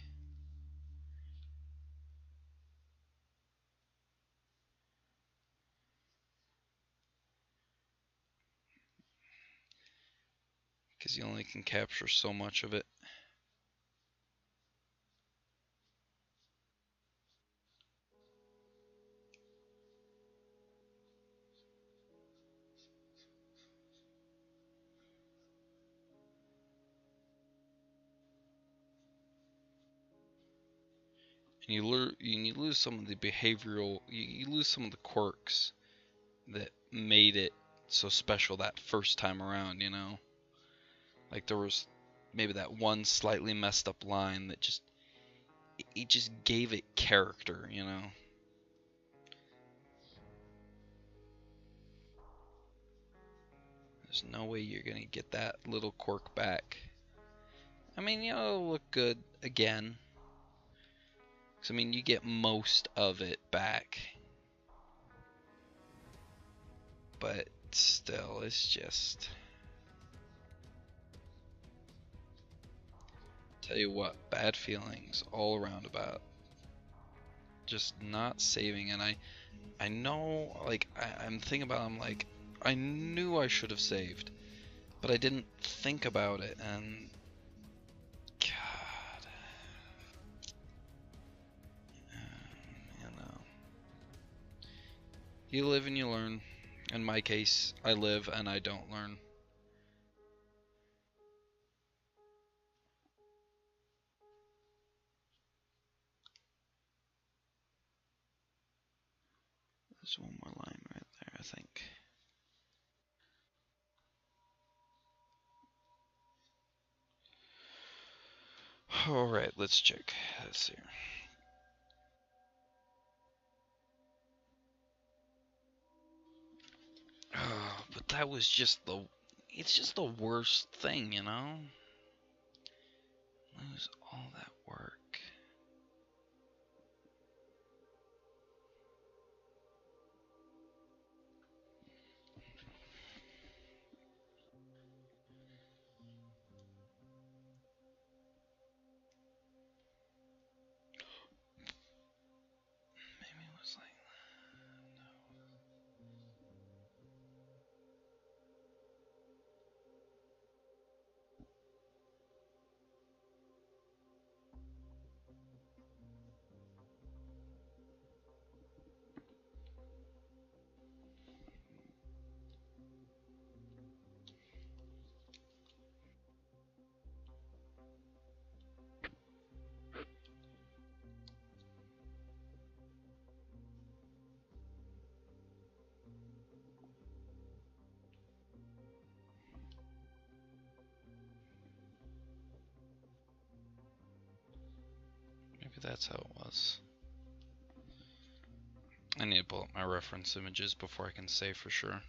Because you only can capture so much of it. And you lose some of the behavioral, you lose some of the quirks that made it so special that first time around, you know? Like there was maybe that one slightly messed up line that just, it just gave it character, you know? There's no way you're gonna get that little quirk back. I mean, you know, it'll look good again. 'Cause, I mean, you get most of it back. But still, it's just... Tell you what, bad feelings all around about just not saving. And I know, like, I'm thinking about, I'm like, I knew I should have saved, but I didn't think about it, and God, you know, you live and you learn. In my case, I live and I don't learn. There's one more line right there, I think. Alright, let's check this here. But that was just the... It's just the worst thing, you know? Lose all that work. Maybe it was like... Maybe that's how it was. I need to pull up my reference images before I can say for sure.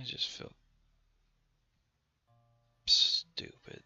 I just feel stupid.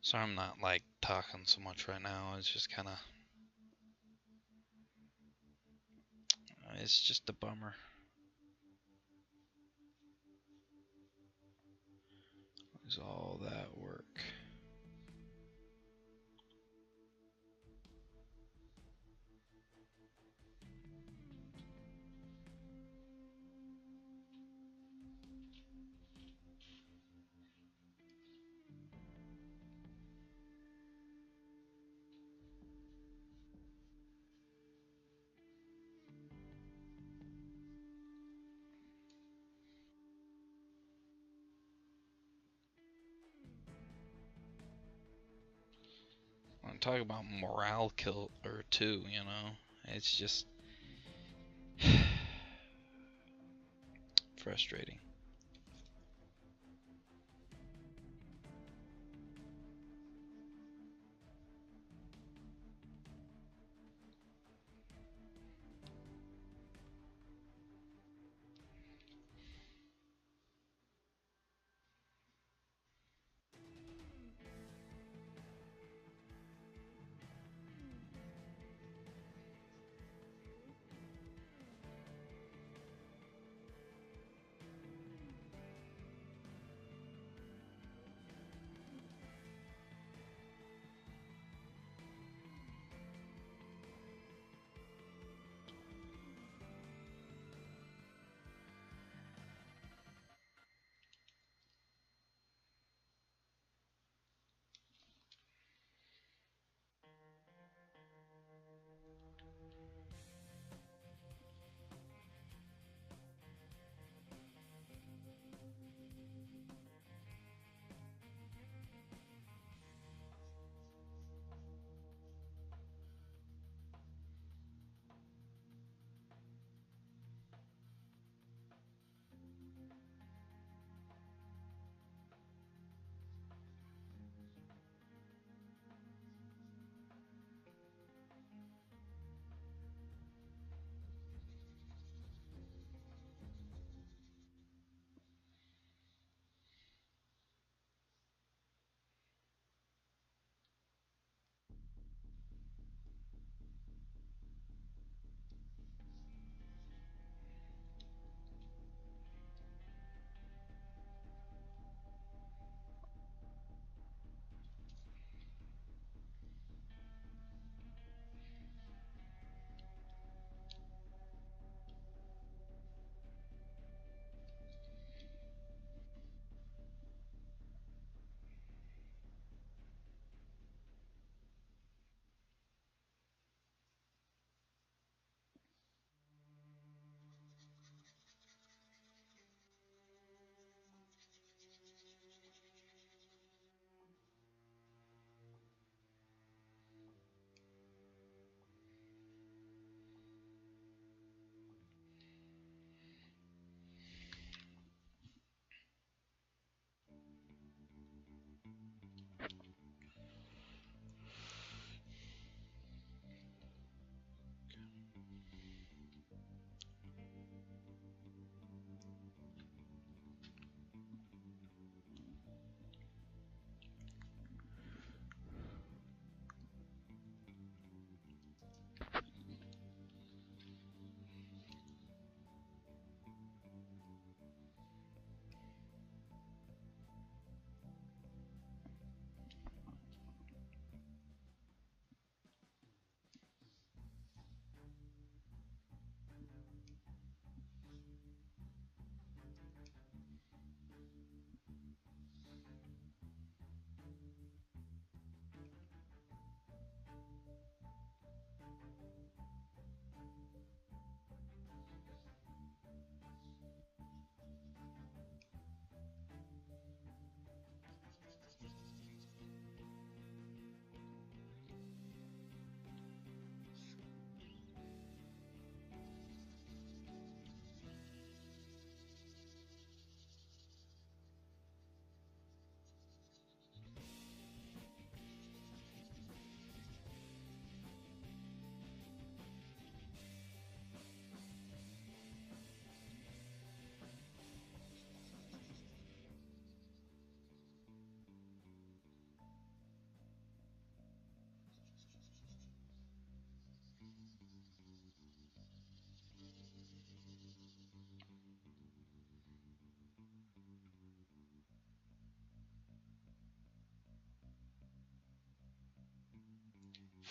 Sorry I'm not like talking so much right now. It's just kind of, it's just a bummer. It's all that work. I'm talking about morale killer too, you know? It's just frustrating.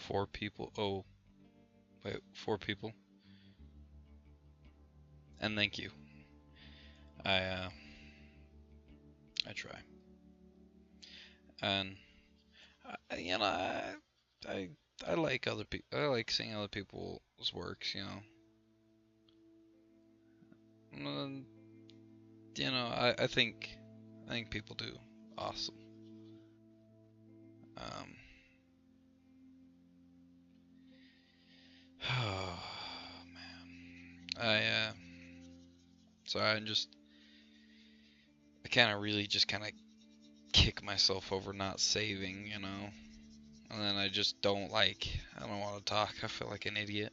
4 people. Oh, wait, 4 people. And thank you. I try. And you know, I I like other people. I like seeing other people's works. You know. You know, I think people do awesome. Um, oh man, so I kind of really just kind of kick myself over not saving, you know, and then I just don't I don't want to talk. I feel like an idiot.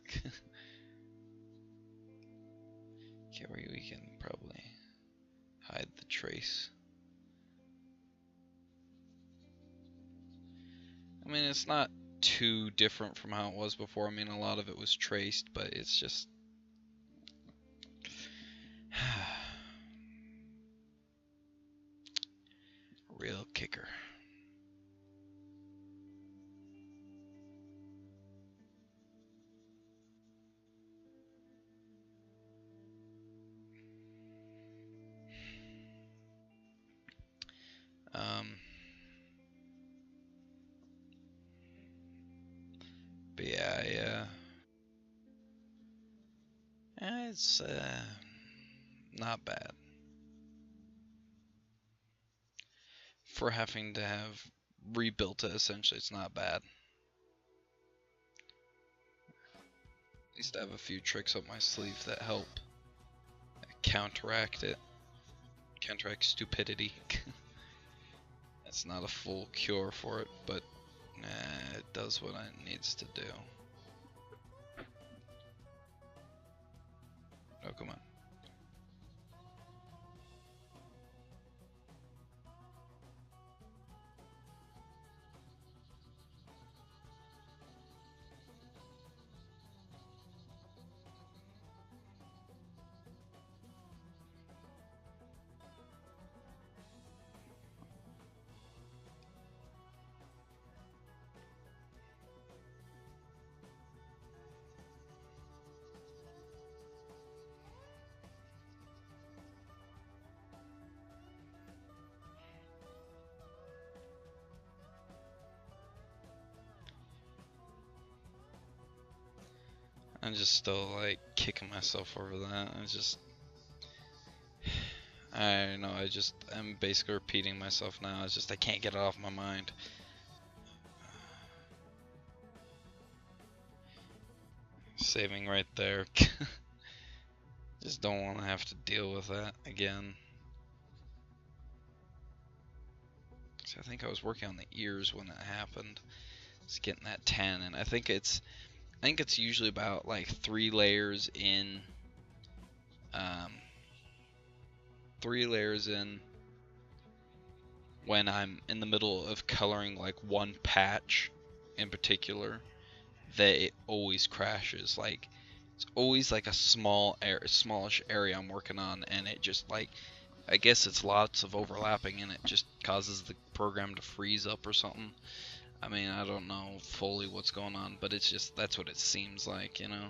Okay, we can probably hide the trace. I mean, it's not too different from how it was before. I mean, a lot of it was traced, but it's just real kicker. Um, but yeah, it's not bad for having to have rebuilt it. Essentially, it's not bad. At least I have a few tricks up my sleeve that help counteract it, counteract stupidity. It's not a full cure for it, but it does what it needs to do. Oh, come on. I'm just still like kicking myself over that. I know, I'm basically repeating myself now. It's just I can't get it off my mind. Saving right there. Just don't want to have to deal with that again. So I think I was working on the ears when that happened. Just getting that tan, and I think it's usually about like 3 layers in. 3 layers in when I'm in the middle of coloring like one patch in particular, that it always crashes. Like it's always like a smallish area I'm working on, and it just like, I guess it's lots of overlapping, and it just causes the program to freeze up or something. I mean, I don't know fully what's going on, but it's just, that's what it seems like, you know.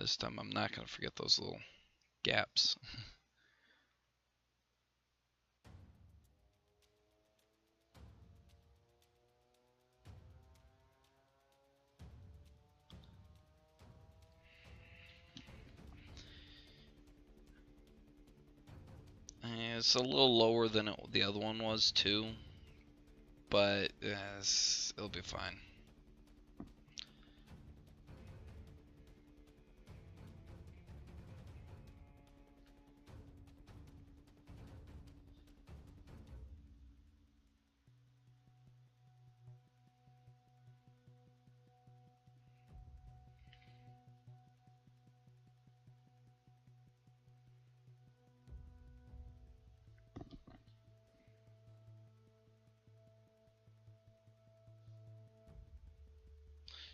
This time I'm not going to forget those little gaps. It's a little lower than the other one was too, but it'll be fine.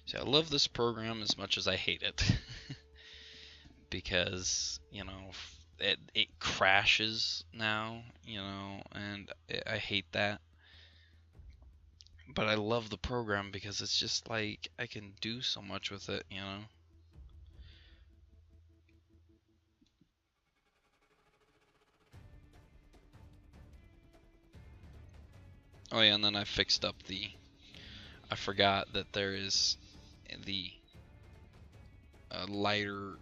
See, I love this program as much as I hate it. Because, you know, it crashes now, you know, and I hate that. But I love the program because it's just like I can do so much with it, you know. Oh yeah, and then I fixed up I forgot that there is the lighter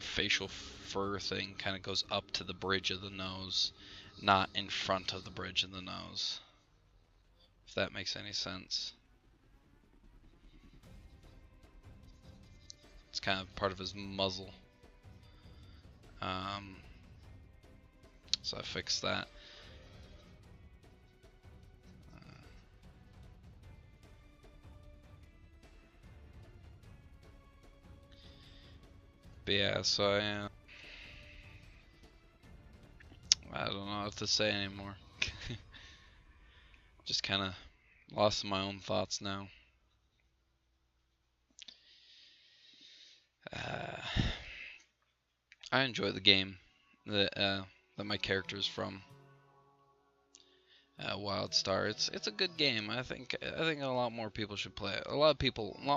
facial fur thing kind of goes up to the bridge of the nose, not in front of the bridge of the nose. If that makes any sense. It's kind of part of his muzzle. So I fixed that. But yeah, so I don't know what to say anymore. Just kind of lost my own thoughts now. I enjoy the game that my character's from. Wildstar. It's a good game. I think a lot more people should play it. A lot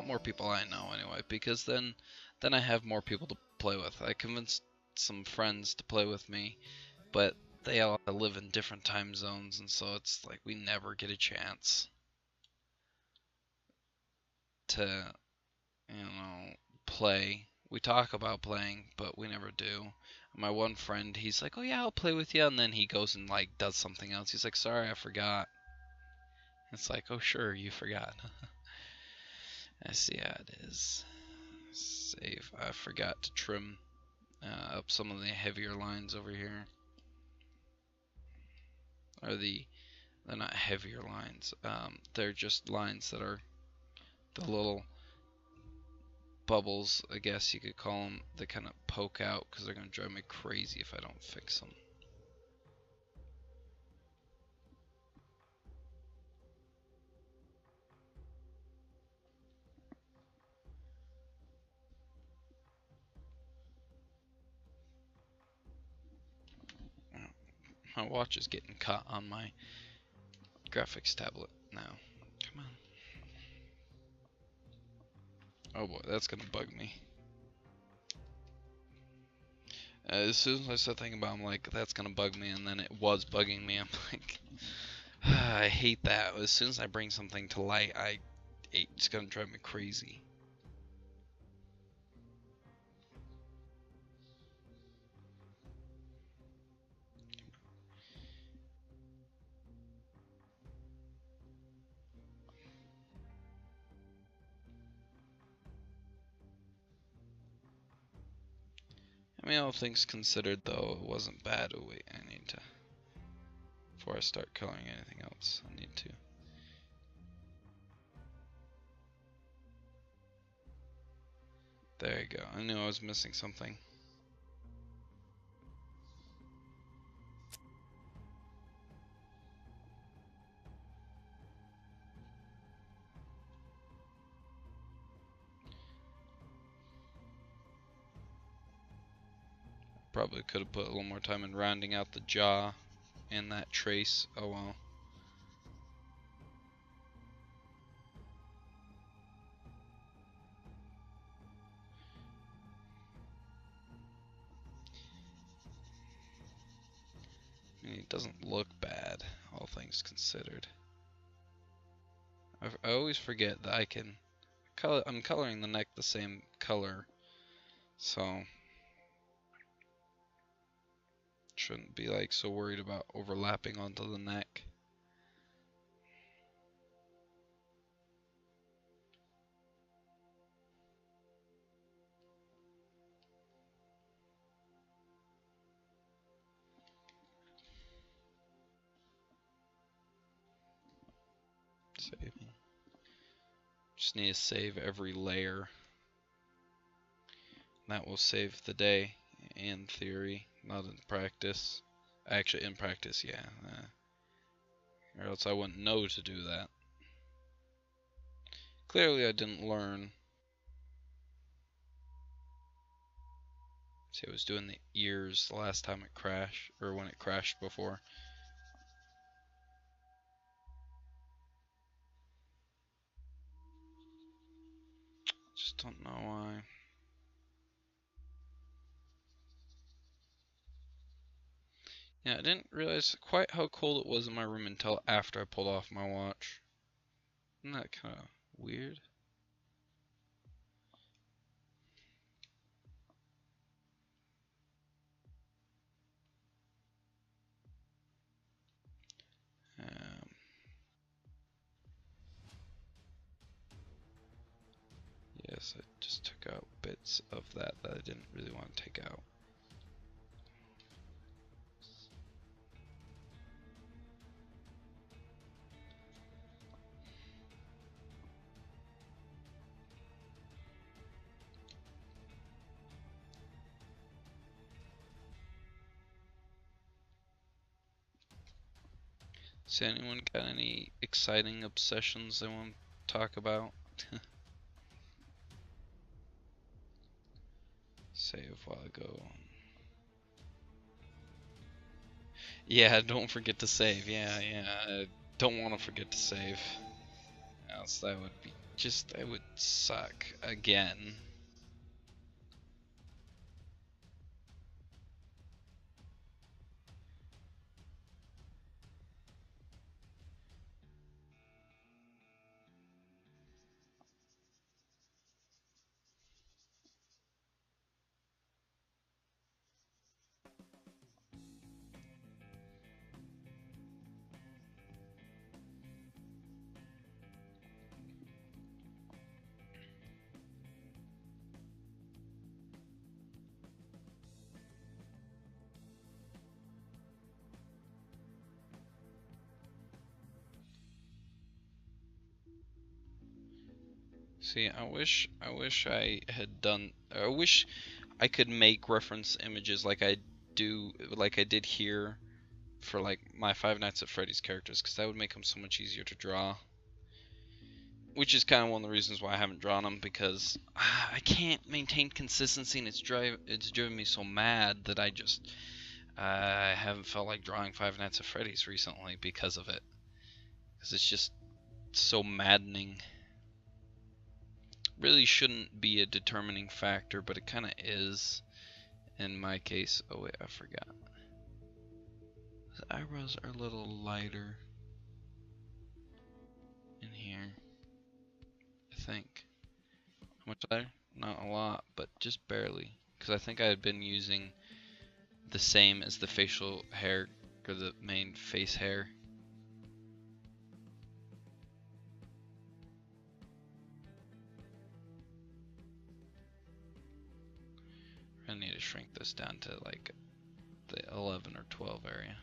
more people I know anyway, because then I have more people to play with. I convinced some friends to play with me, but they all live in different time zones, and so it's like we never get a chance to, you know, play. We talk about playing, but we never do. My one friend, he's like, "Oh yeah, I'll play with you," and then he goes and like does something else. He's like, "Sorry, I forgot." It's like, "Oh sure, you forgot." I see how it is. Save. I forgot to trim up some of the heavier lines over here. Or they're not heavier lines. They're just lines that are the little bubbles, I guess you could call them, that kind of poke out because they're going to drive me crazy if I don't fix them. My watch is getting caught on my graphics tablet now. Come on. Oh boy, that's going to bug me. As soon as I start thinking about it, I'm like, that's going to bug me, and then it was bugging me. I'm like, I hate that. As soon as I bring something to light, it's going to drive me crazy. I mean, all things considered, though, it wasn't bad. Oh wait, I need to, before I start coloring anything else, I need to. There you go. I knew I was missing something. Probably could have put a little more time in rounding out the jaw and that trace. Oh well. I mean, it doesn't look bad, all things considered. I always forget that I can color. I'm coloring the neck the same color, so shouldn't be like so worried about overlapping onto the neck. Saving. Just need to save every layer. That will save the day, in theory, not in practice. Actually, in practice, yeah. Or else I wouldn't know to do that. Clearly I didn't learn See, I was doing the ears the last time it crashed, or when it crashed before. Just don't know why. Yeah, I didn't realize quite how cold it was in my room until after I pulled off my watch. Isn't that kind of weird? Um, yes, I just took out bits of that I didn't really want to take out. So anyone got any exciting obsessions they want to talk about? Save while I go. Yeah, don't forget to save. Yeah, I don't want to forget to save. Else that would be that would suck again. See, I wish I had done. I wish I could make reference images like I did here for like my Five Nights at Freddy's characters, because that would make them so much easier to draw. Which is kind of one of the reasons why I haven't drawn them, because I can't maintain consistency, and it's driven me so mad that I haven't felt like drawing Five Nights at Freddy's recently because of it. Because it's just so maddening. Really shouldn't be a determining factor, but it kind of is in my case. Oh wait, I forgot. The eyebrows are a little lighter in here, I think. How much lighter? Not a lot, but just barely. Because I think I had been using the same as the facial hair, or the main face hair. I need to shrink this down to like the 11 or 12 area.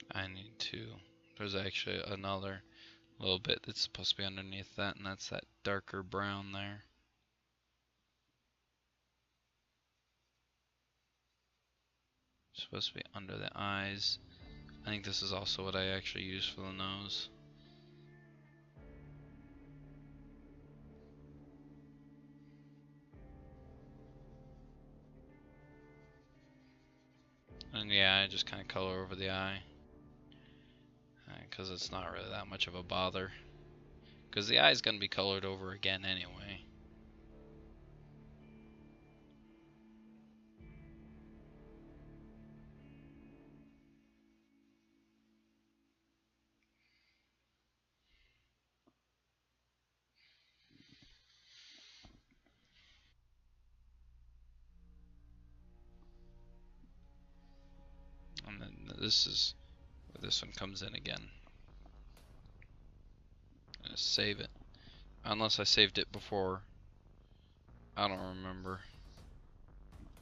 I need to. There's actually another little bit that's supposed to be underneath that, and that's that darker brown there. It's supposed to be under the eyes. I think this is also what I actually use for the nose. And yeah, I just kind of color over the eye. Because it's not really that much of a bother. Because the eye is going to be colored over again anyway. And then this is where this one comes in again. I'm gonna save it. Unless I saved it before. I don't remember.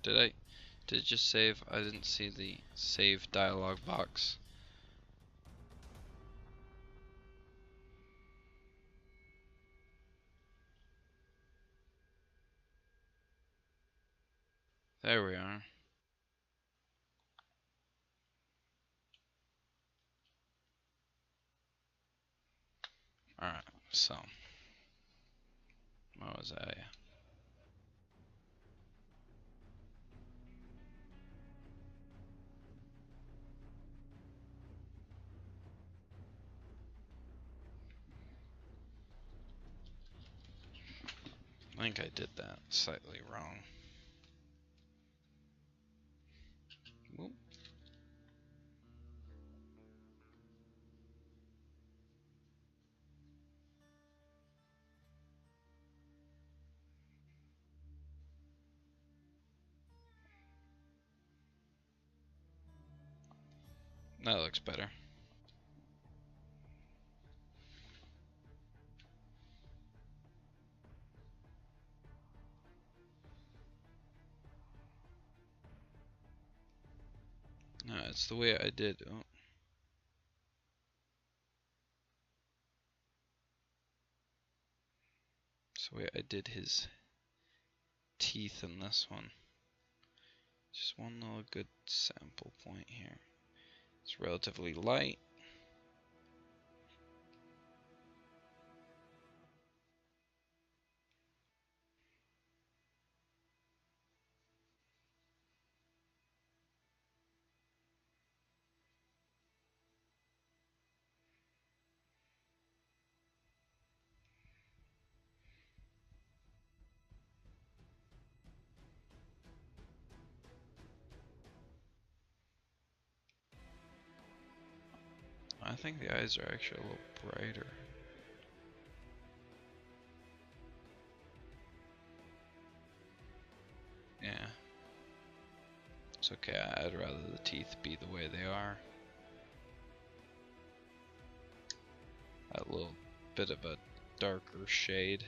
Did I? Did it just save? I didn't see the save dialog box. There we are. Alright, so. What was I? I think I did that slightly wrong. Whoop. That looks better. No, it's the way I did. Oh. It's the way I did his teeth in this one. Just one little good sample point here. It's relatively light. I think the eyes are actually a little brighter. Yeah. It's okay, I'd rather the teeth be the way they are. That little bit of a darker shade.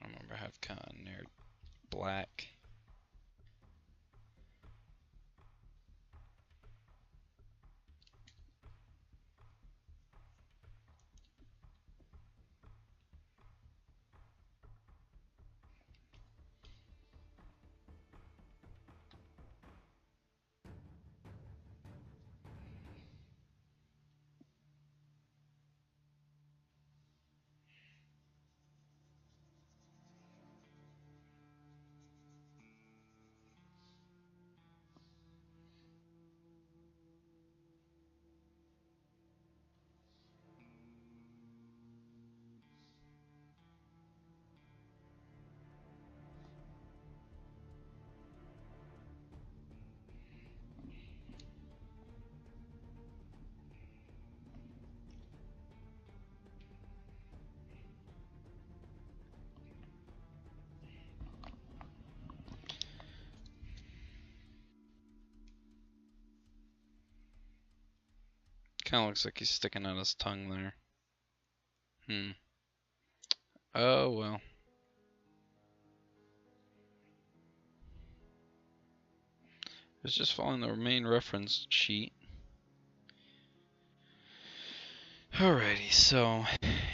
I remember I have kind of near black. Kind of looks like he's sticking out his tongue there. Oh well. It's just following the main reference sheet. Alrighty, so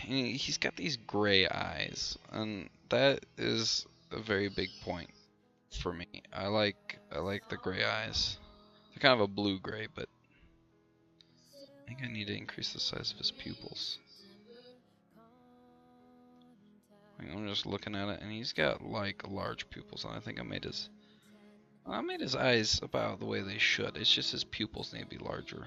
he's got these gray eyes, and that is a very big point for me. I like the gray eyes. They're kind of a blue gray, but I think I need to increase the size of his pupils. I'm just looking at it, and he's got like large pupils, and I think I made his eyes about the way they should. It's just his pupils need to be larger.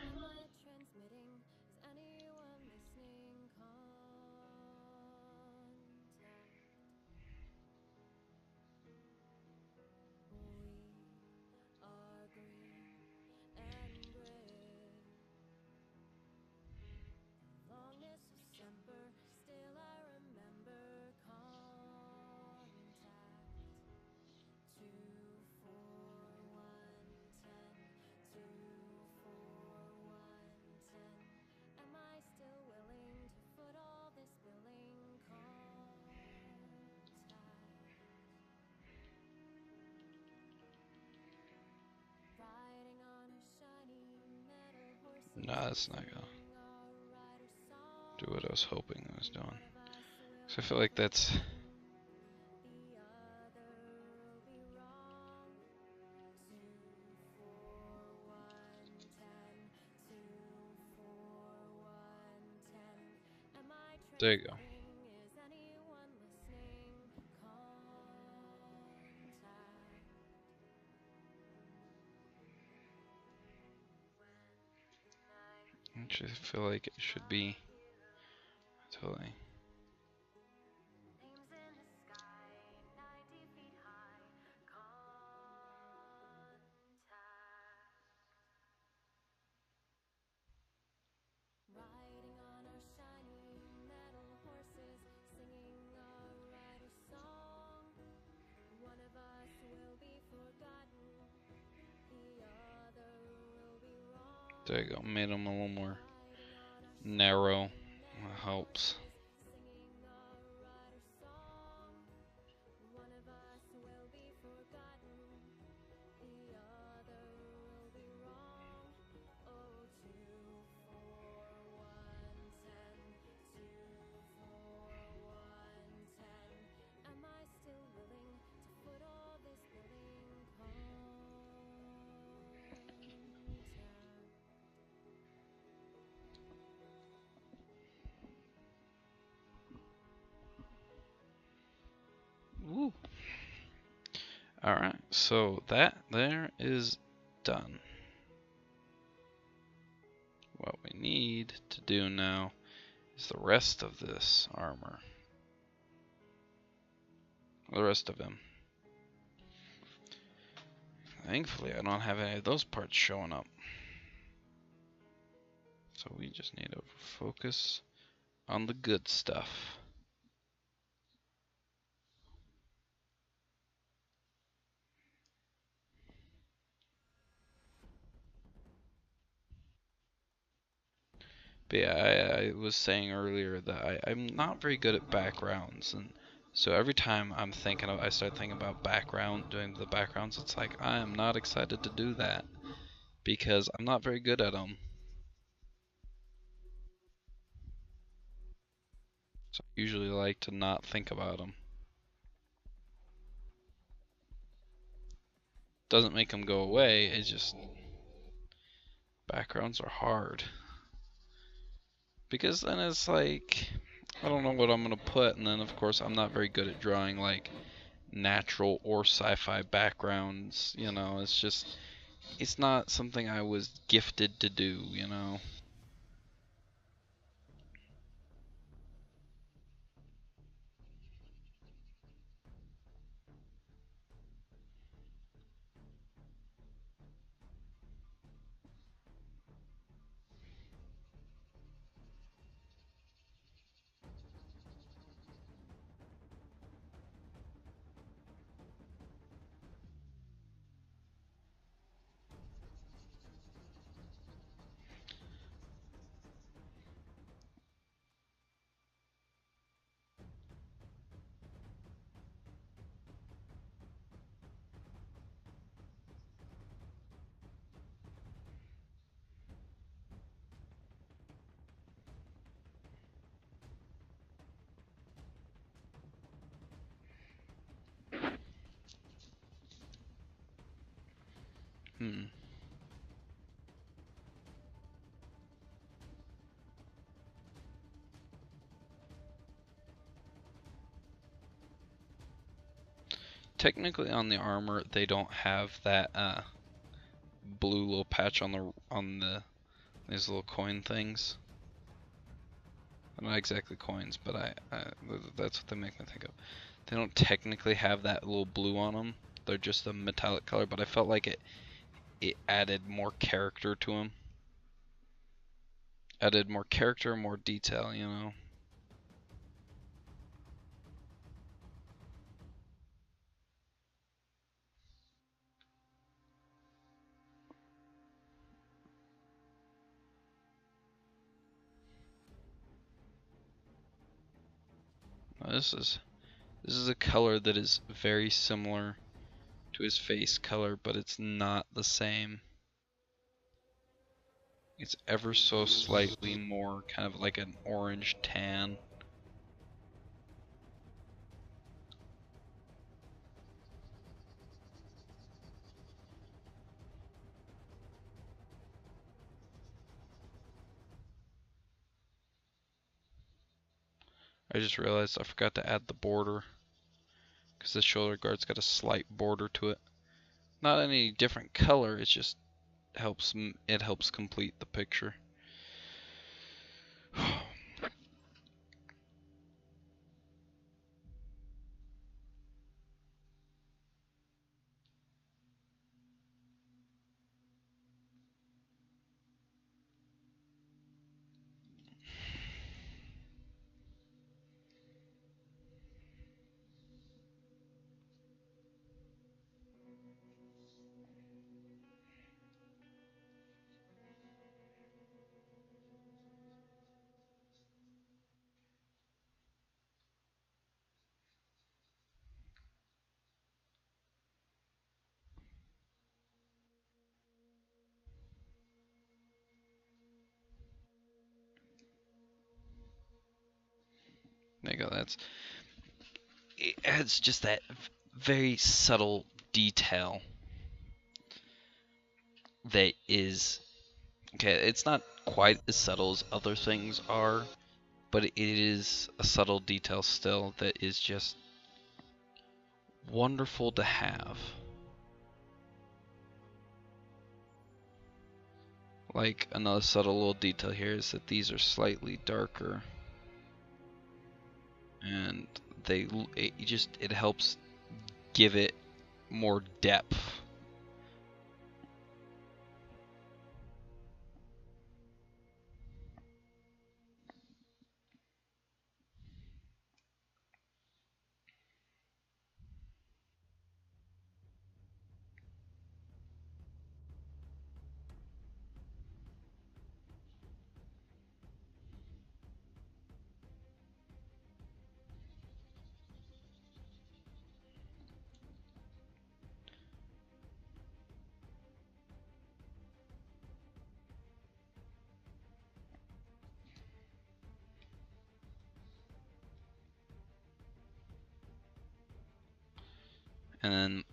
Nah, that's not gonna do what I was hoping it was doing. So I feel like that's... There you go. I actually feel like it should be totally... There you go, made them a little more narrow. That helps. Woo. Alright, so that there is done. What we need to do now is the rest of this armor. The rest of him. Thankfully, I don't have any of those parts showing up. So we just need to focus on the good stuff. But yeah, I was saying earlier that I'm not very good at backgrounds, and so every time I start thinking about doing the backgrounds, it's like I am not excited to do that because I'm not very good at them. So I usually like to not think about them. Doesn't make them go away, it's just backgrounds are hard. Because then it's like, I don't know what I'm gonna put, and then of course I'm not very good at drawing like natural or sci-fi backgrounds, you know, it's not something I was gifted to do, you know. Hmm. Technically on the armor they don't have that blue little patch on these little coin things. Not exactly coins, but that's what they make me think of. They don't technically have that little blue on them. They're just a metallic color, but I felt like it added more character to them. Added more character, more detail, you know. This is a color that is very similar to his face color, but it's not the same. It's ever so slightly more kind of like an orange tan. I just realized I forgot to add the border because the shoulder guard's got a slight border to it. Not any different color, it just helps complete the picture. There you go. It adds just that very subtle detail that is okay. It's not quite as subtle as other things are, but it is a subtle detail still that is just wonderful to have. Like another subtle little detail here is that these are slightly darker, and it helps give it more depth. And then,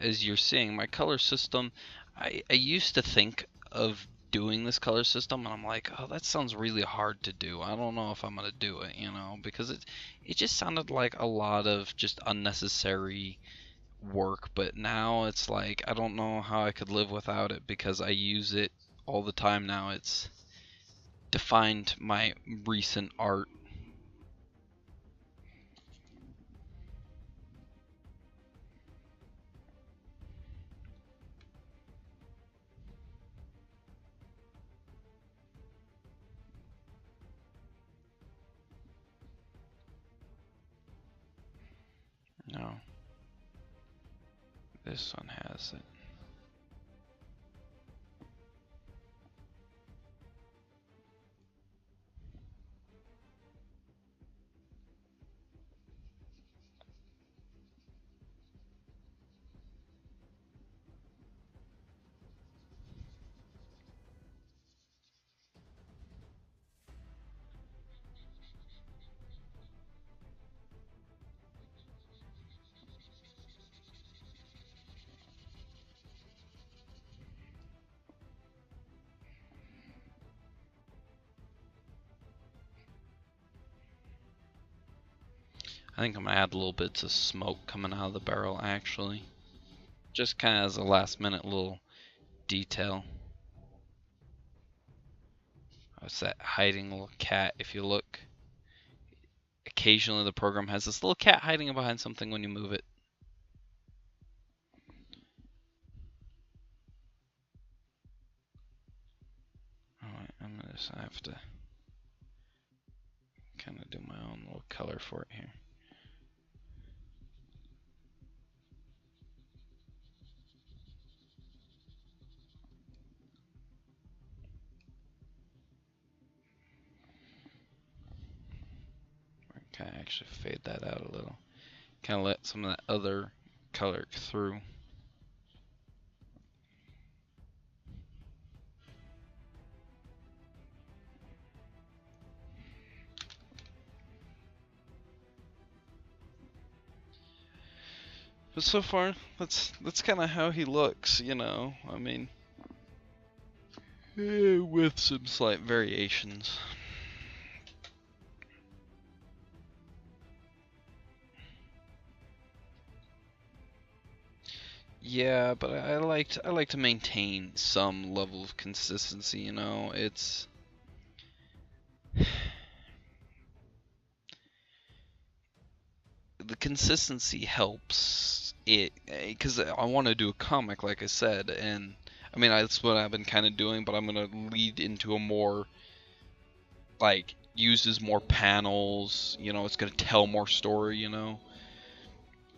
as you're seeing, my color system, I used to think of doing this color system, and I'm like, oh, that sounds really hard to do. I don't know if I'm gonna do it, because it just sounded like a lot of just unnecessary work. But now it's like I don't know how I could live without it because I use it all the time now. It's defined my recent art. No, this one has it. I think I'm gonna add little bits of smoke coming out of the barrel actually. Just kind of as a last minute little detail. It's that hiding little cat. If you look, occasionally the program has this little cat hiding behind something when you move it. Alright, I'm gonna just have to kind of do my own little color for it here. Kind of actually fade that out a little. Kind of let some of that other color through. But so far, that's kind of how he looks, you know. I mean, with some slight variations. Yeah, but I like to maintain some level of consistency, you know. It's the consistency helps it because I want to do a comic, like I said, and I mean that's what I've been kind of doing, but I'm gonna lead into a more like uses more panels, you know, it's gonna tell more story, you know,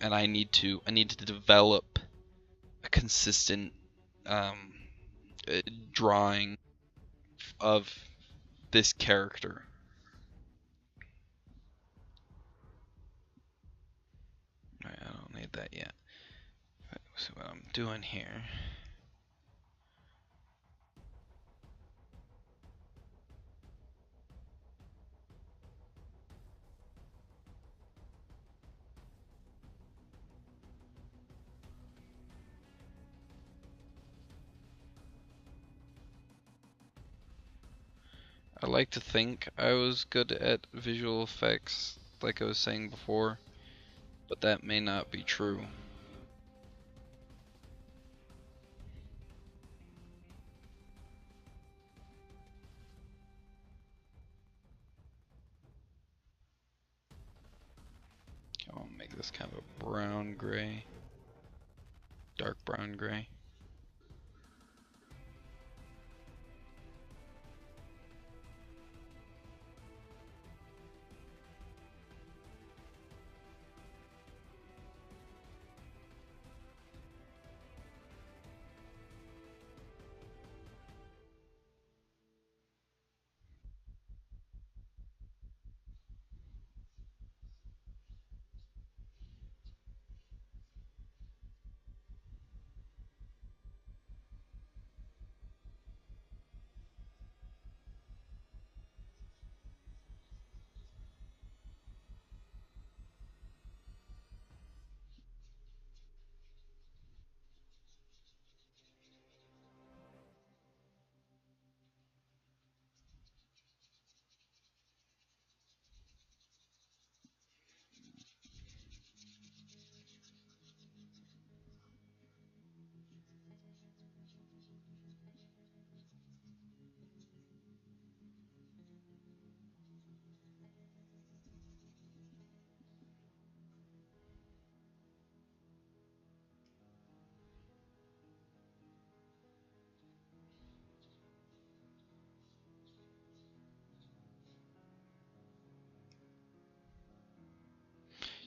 and I need to develop a consistent um, drawing of this character. Right, I don't need that yet. Let's see what I'm doing here. I like to think I was good at visual effects, like I was saying before, but that may not be true. I want to make this kind of a brown gray, dark brown gray.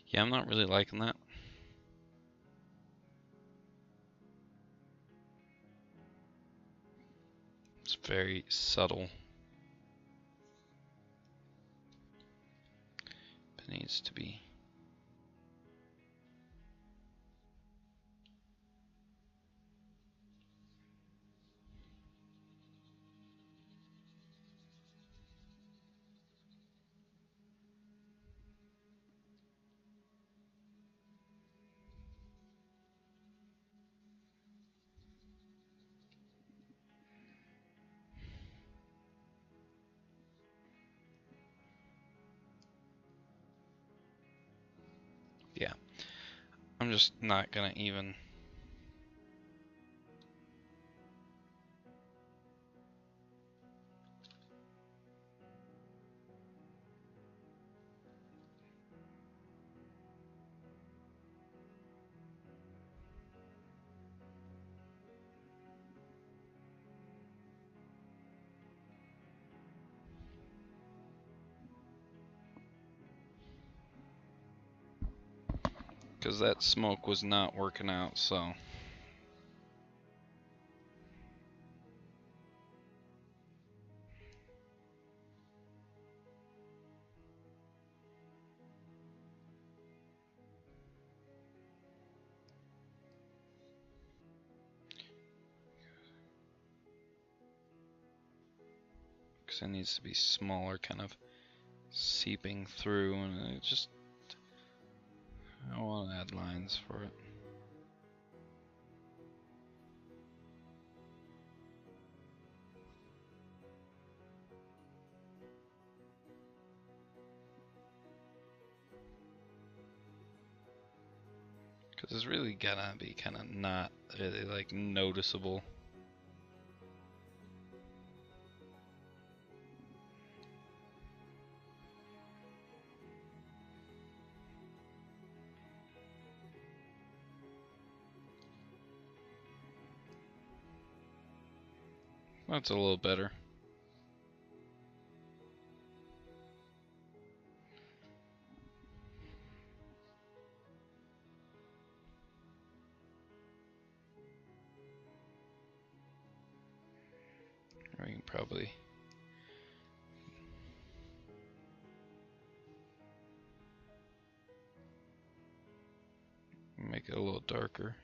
Yeah, I'm not really liking that. It's very subtle. It needs to be. Yeah, I'm just not gonna even. Because that smoke was not working out, so. Because it needs to be smaller, kind of seeping through, and it just. I want to add lines for it. It's really gonna be kind of not really like noticeable. That's a little better. We can probably make it a little darker.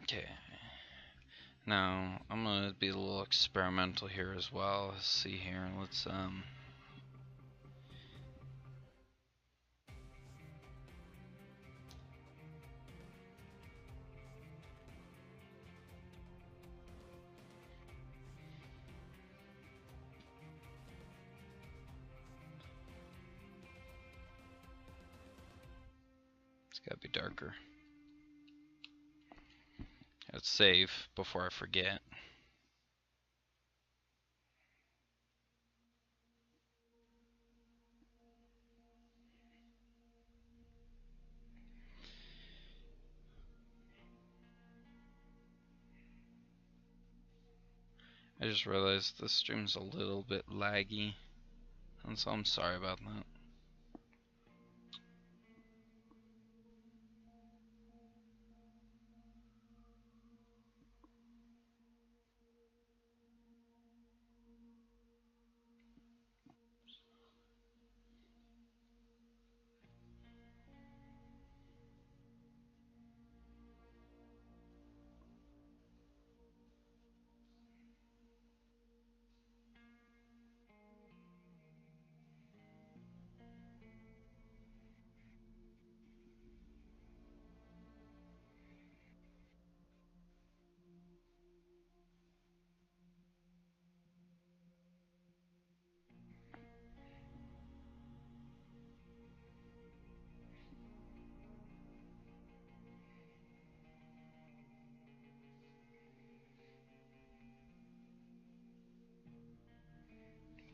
Okay. Now I'm gonna be a little experimental here as well. Let's see here. Let's it's gotta be darker. Let's save before I forget. I just realized the stream's a little bit laggy, and so I'm sorry about that.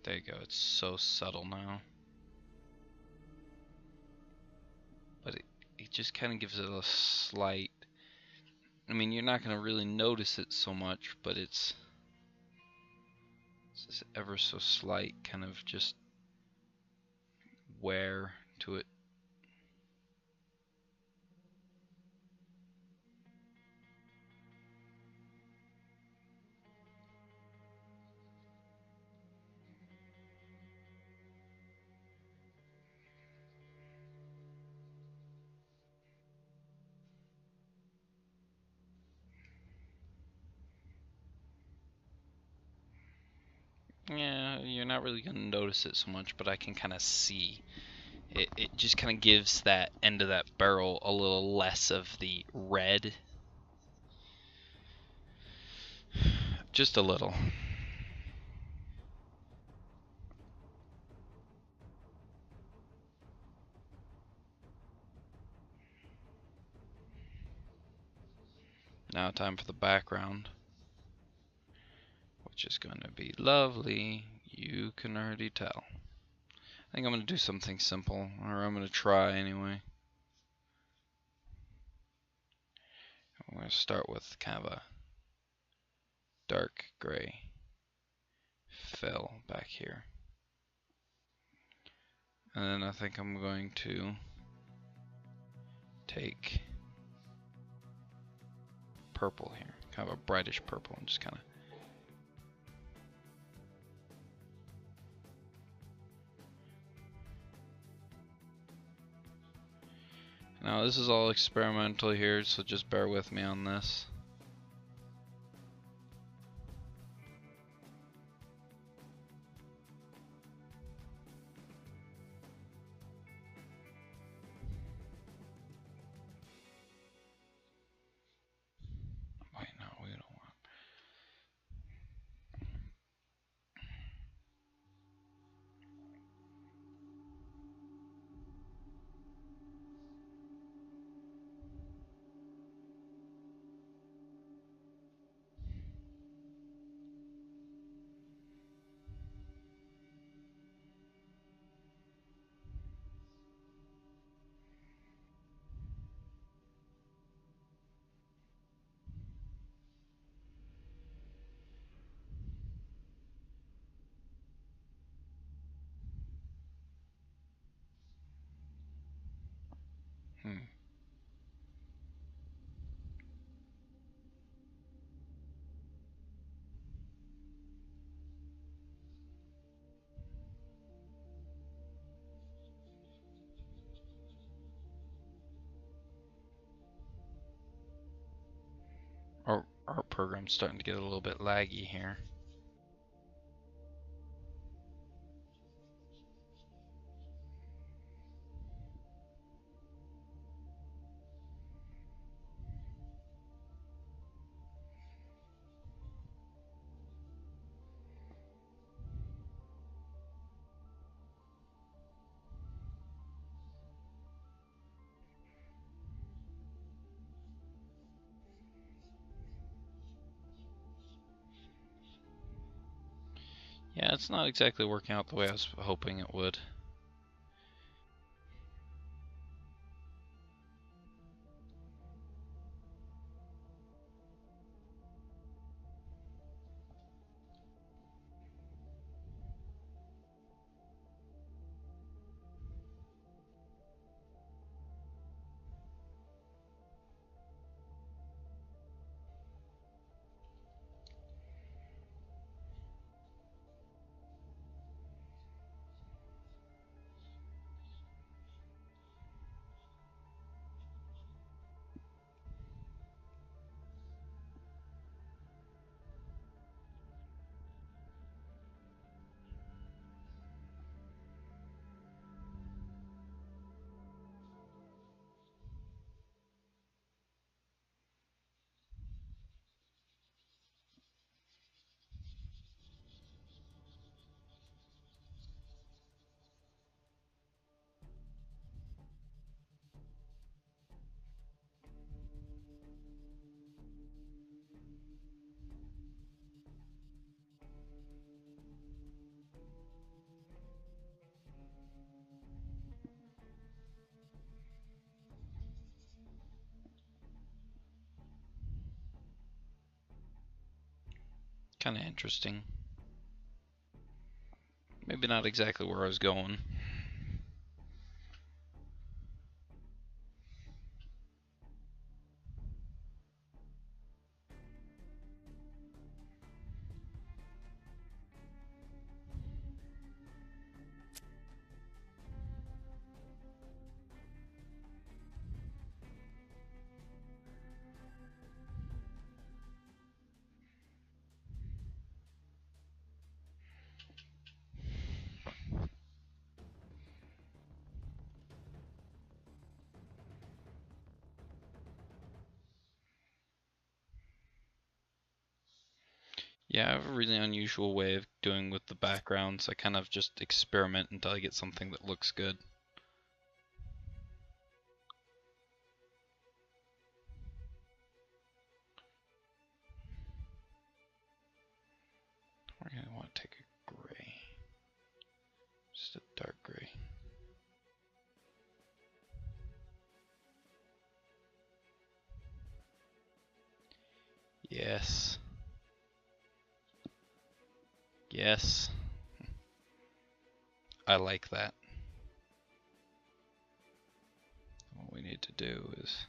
There you go, it's so subtle now. But it just kind of gives it a slight, I mean, you're not going to really notice it so much, but it's this ever so slight kind of just wear to it. Yeah, you're not really going to notice it so much, but I can kind of see. It just kind of gives that end of that barrel a little less of the red. Just a little. Now time for the background, which is going to be lovely. You can already tell. I think I'm going to do something simple, or I'm going to try anyway. I'm going to start with kind of a dark gray. fill back here. And then I think I'm going to take purple here, kind of a brightish purple, and just kind of now this is all experimental here, so just bear with me on this. Wait, no, we don't want. Our program's starting to get a little bit laggy here. Yeah, it's not exactly working out the way I was hoping it would. Kind of interesting. Maybe not exactly where I was going. Yeah, I have a really unusual way of doing with the backgrounds. I kind of just experiment until I get something that looks good. We're going to want to take a gray. Just a dark gray. Yes. Yes. I like that. What we need to do is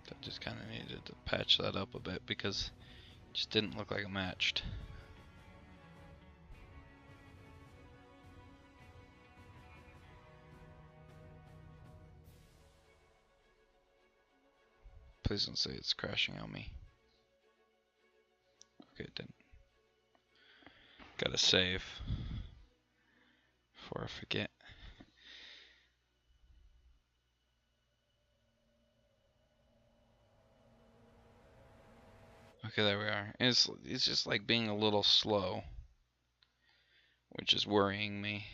I just kind of needed to patch that up a bit because it just didn't look like it matched. Please don't say it's crashing on me. Okay, it didn't. Gotta save before I forget. Okay, there we are. It's just like being a little slow, which is worrying me.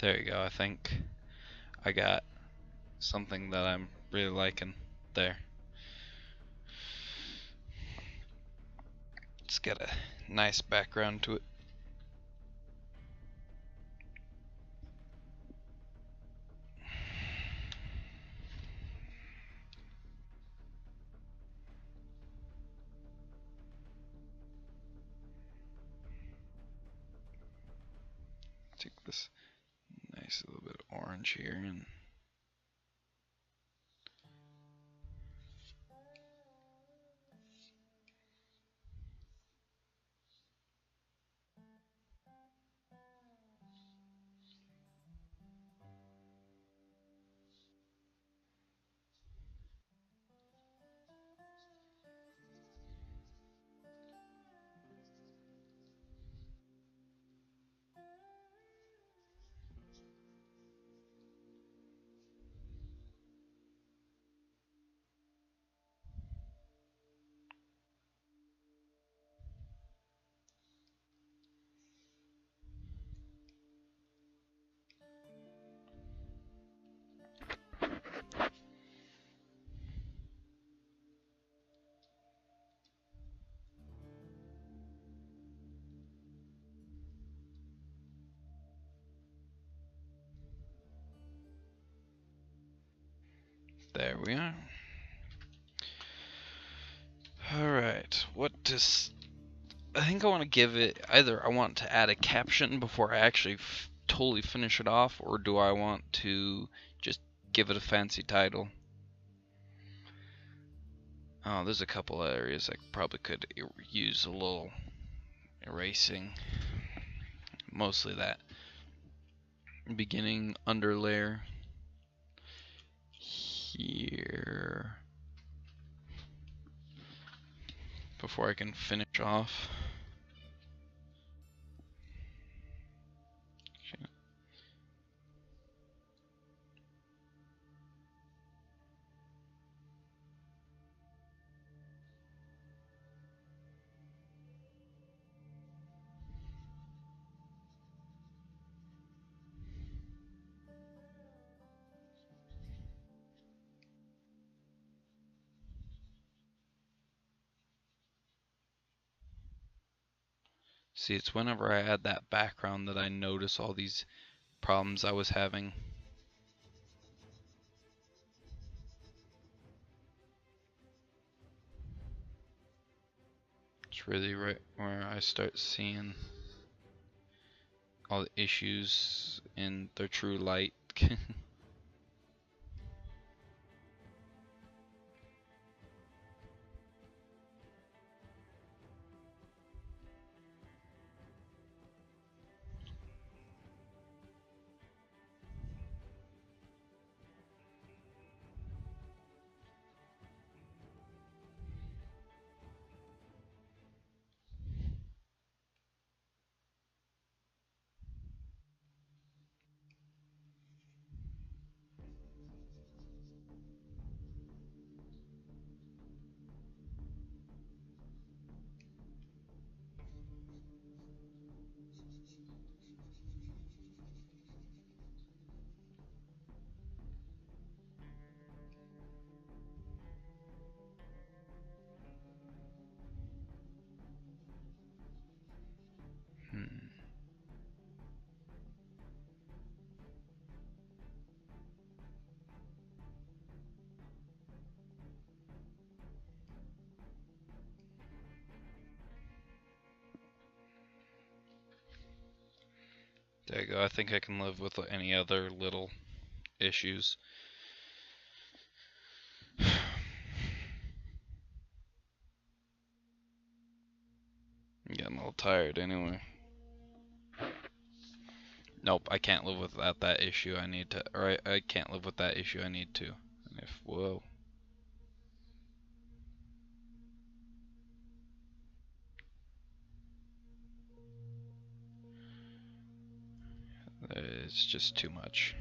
There you go. I think I got something that I'm really liking there. It's got a nice background to it. Take this nice little bit of orange here and there we are. Alright, what does... I think I want to give it... Either I want to add a caption before I actually totally finish it off, or do I want to just give it a fancy title? Oh, there's a couple areas I probably could use a little erasing. Mostly that beginning underlayer here before I can finish off. See, it's whenever I add that background that I notice all these problems I was having. It's really right where I start seeing all the issues in their true light. Hmm. There you go. I think I can live with any other little issues. I'm getting a little tired anyway. Nope, I can't live without that issue. I need to, or I can't live with that issue. I need to. And if, whoa. It's just too much.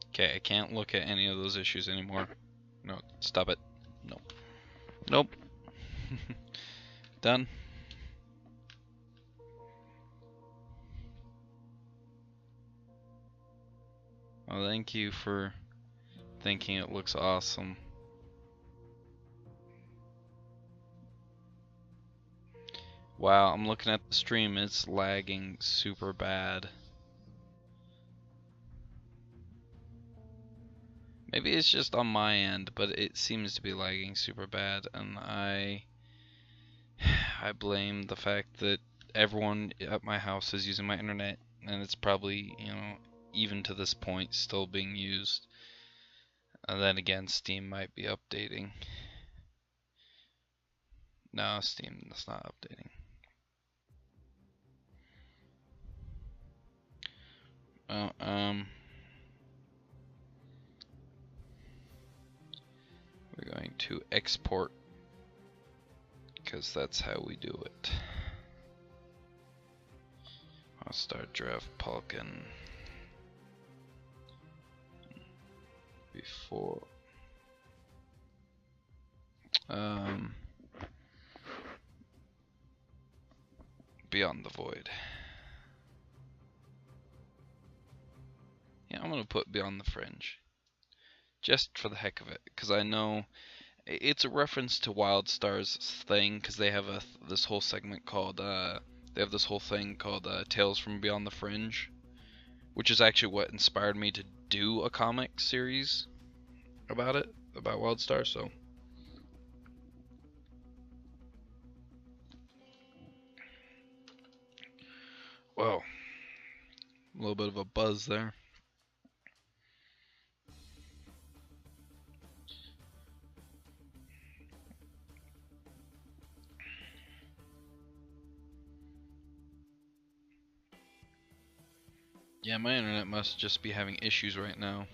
Okay, I can't look at any of those issues anymore. No, stop it. Nope. Nope. Done. Well, thank you for thinking it looks awesome. Wow, I'm looking at the stream, it's lagging super bad. Maybe it's just on my end, but it seems to be lagging super bad, and I blame the fact that everyone at my house is using my internet, and it's probably, you know, even to this point still being used. And then again, Steam might be updating. No, Steam is not updating. We're going to export, because that's how we do it. I'll start draft Palkin before Beyond the Void. Yeah, I'm gonna put Beyond the Fringe, just for the heck of it, because I know it's a reference to Wildstar's thing, because they have this whole segment called they have this whole thing called Tales from Beyond the Fringe, which is actually what inspired me to do a comic series about it, about Wildstar. So well, a little bit of a buzz there. Yeah, my internet must just be having issues right now.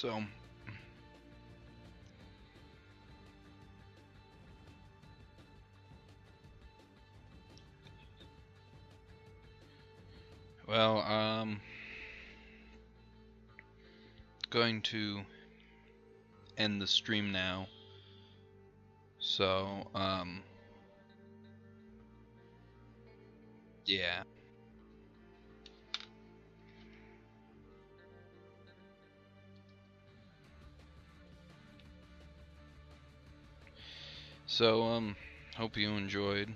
So, well, going to end the stream now. So, yeah. So, hope you enjoyed.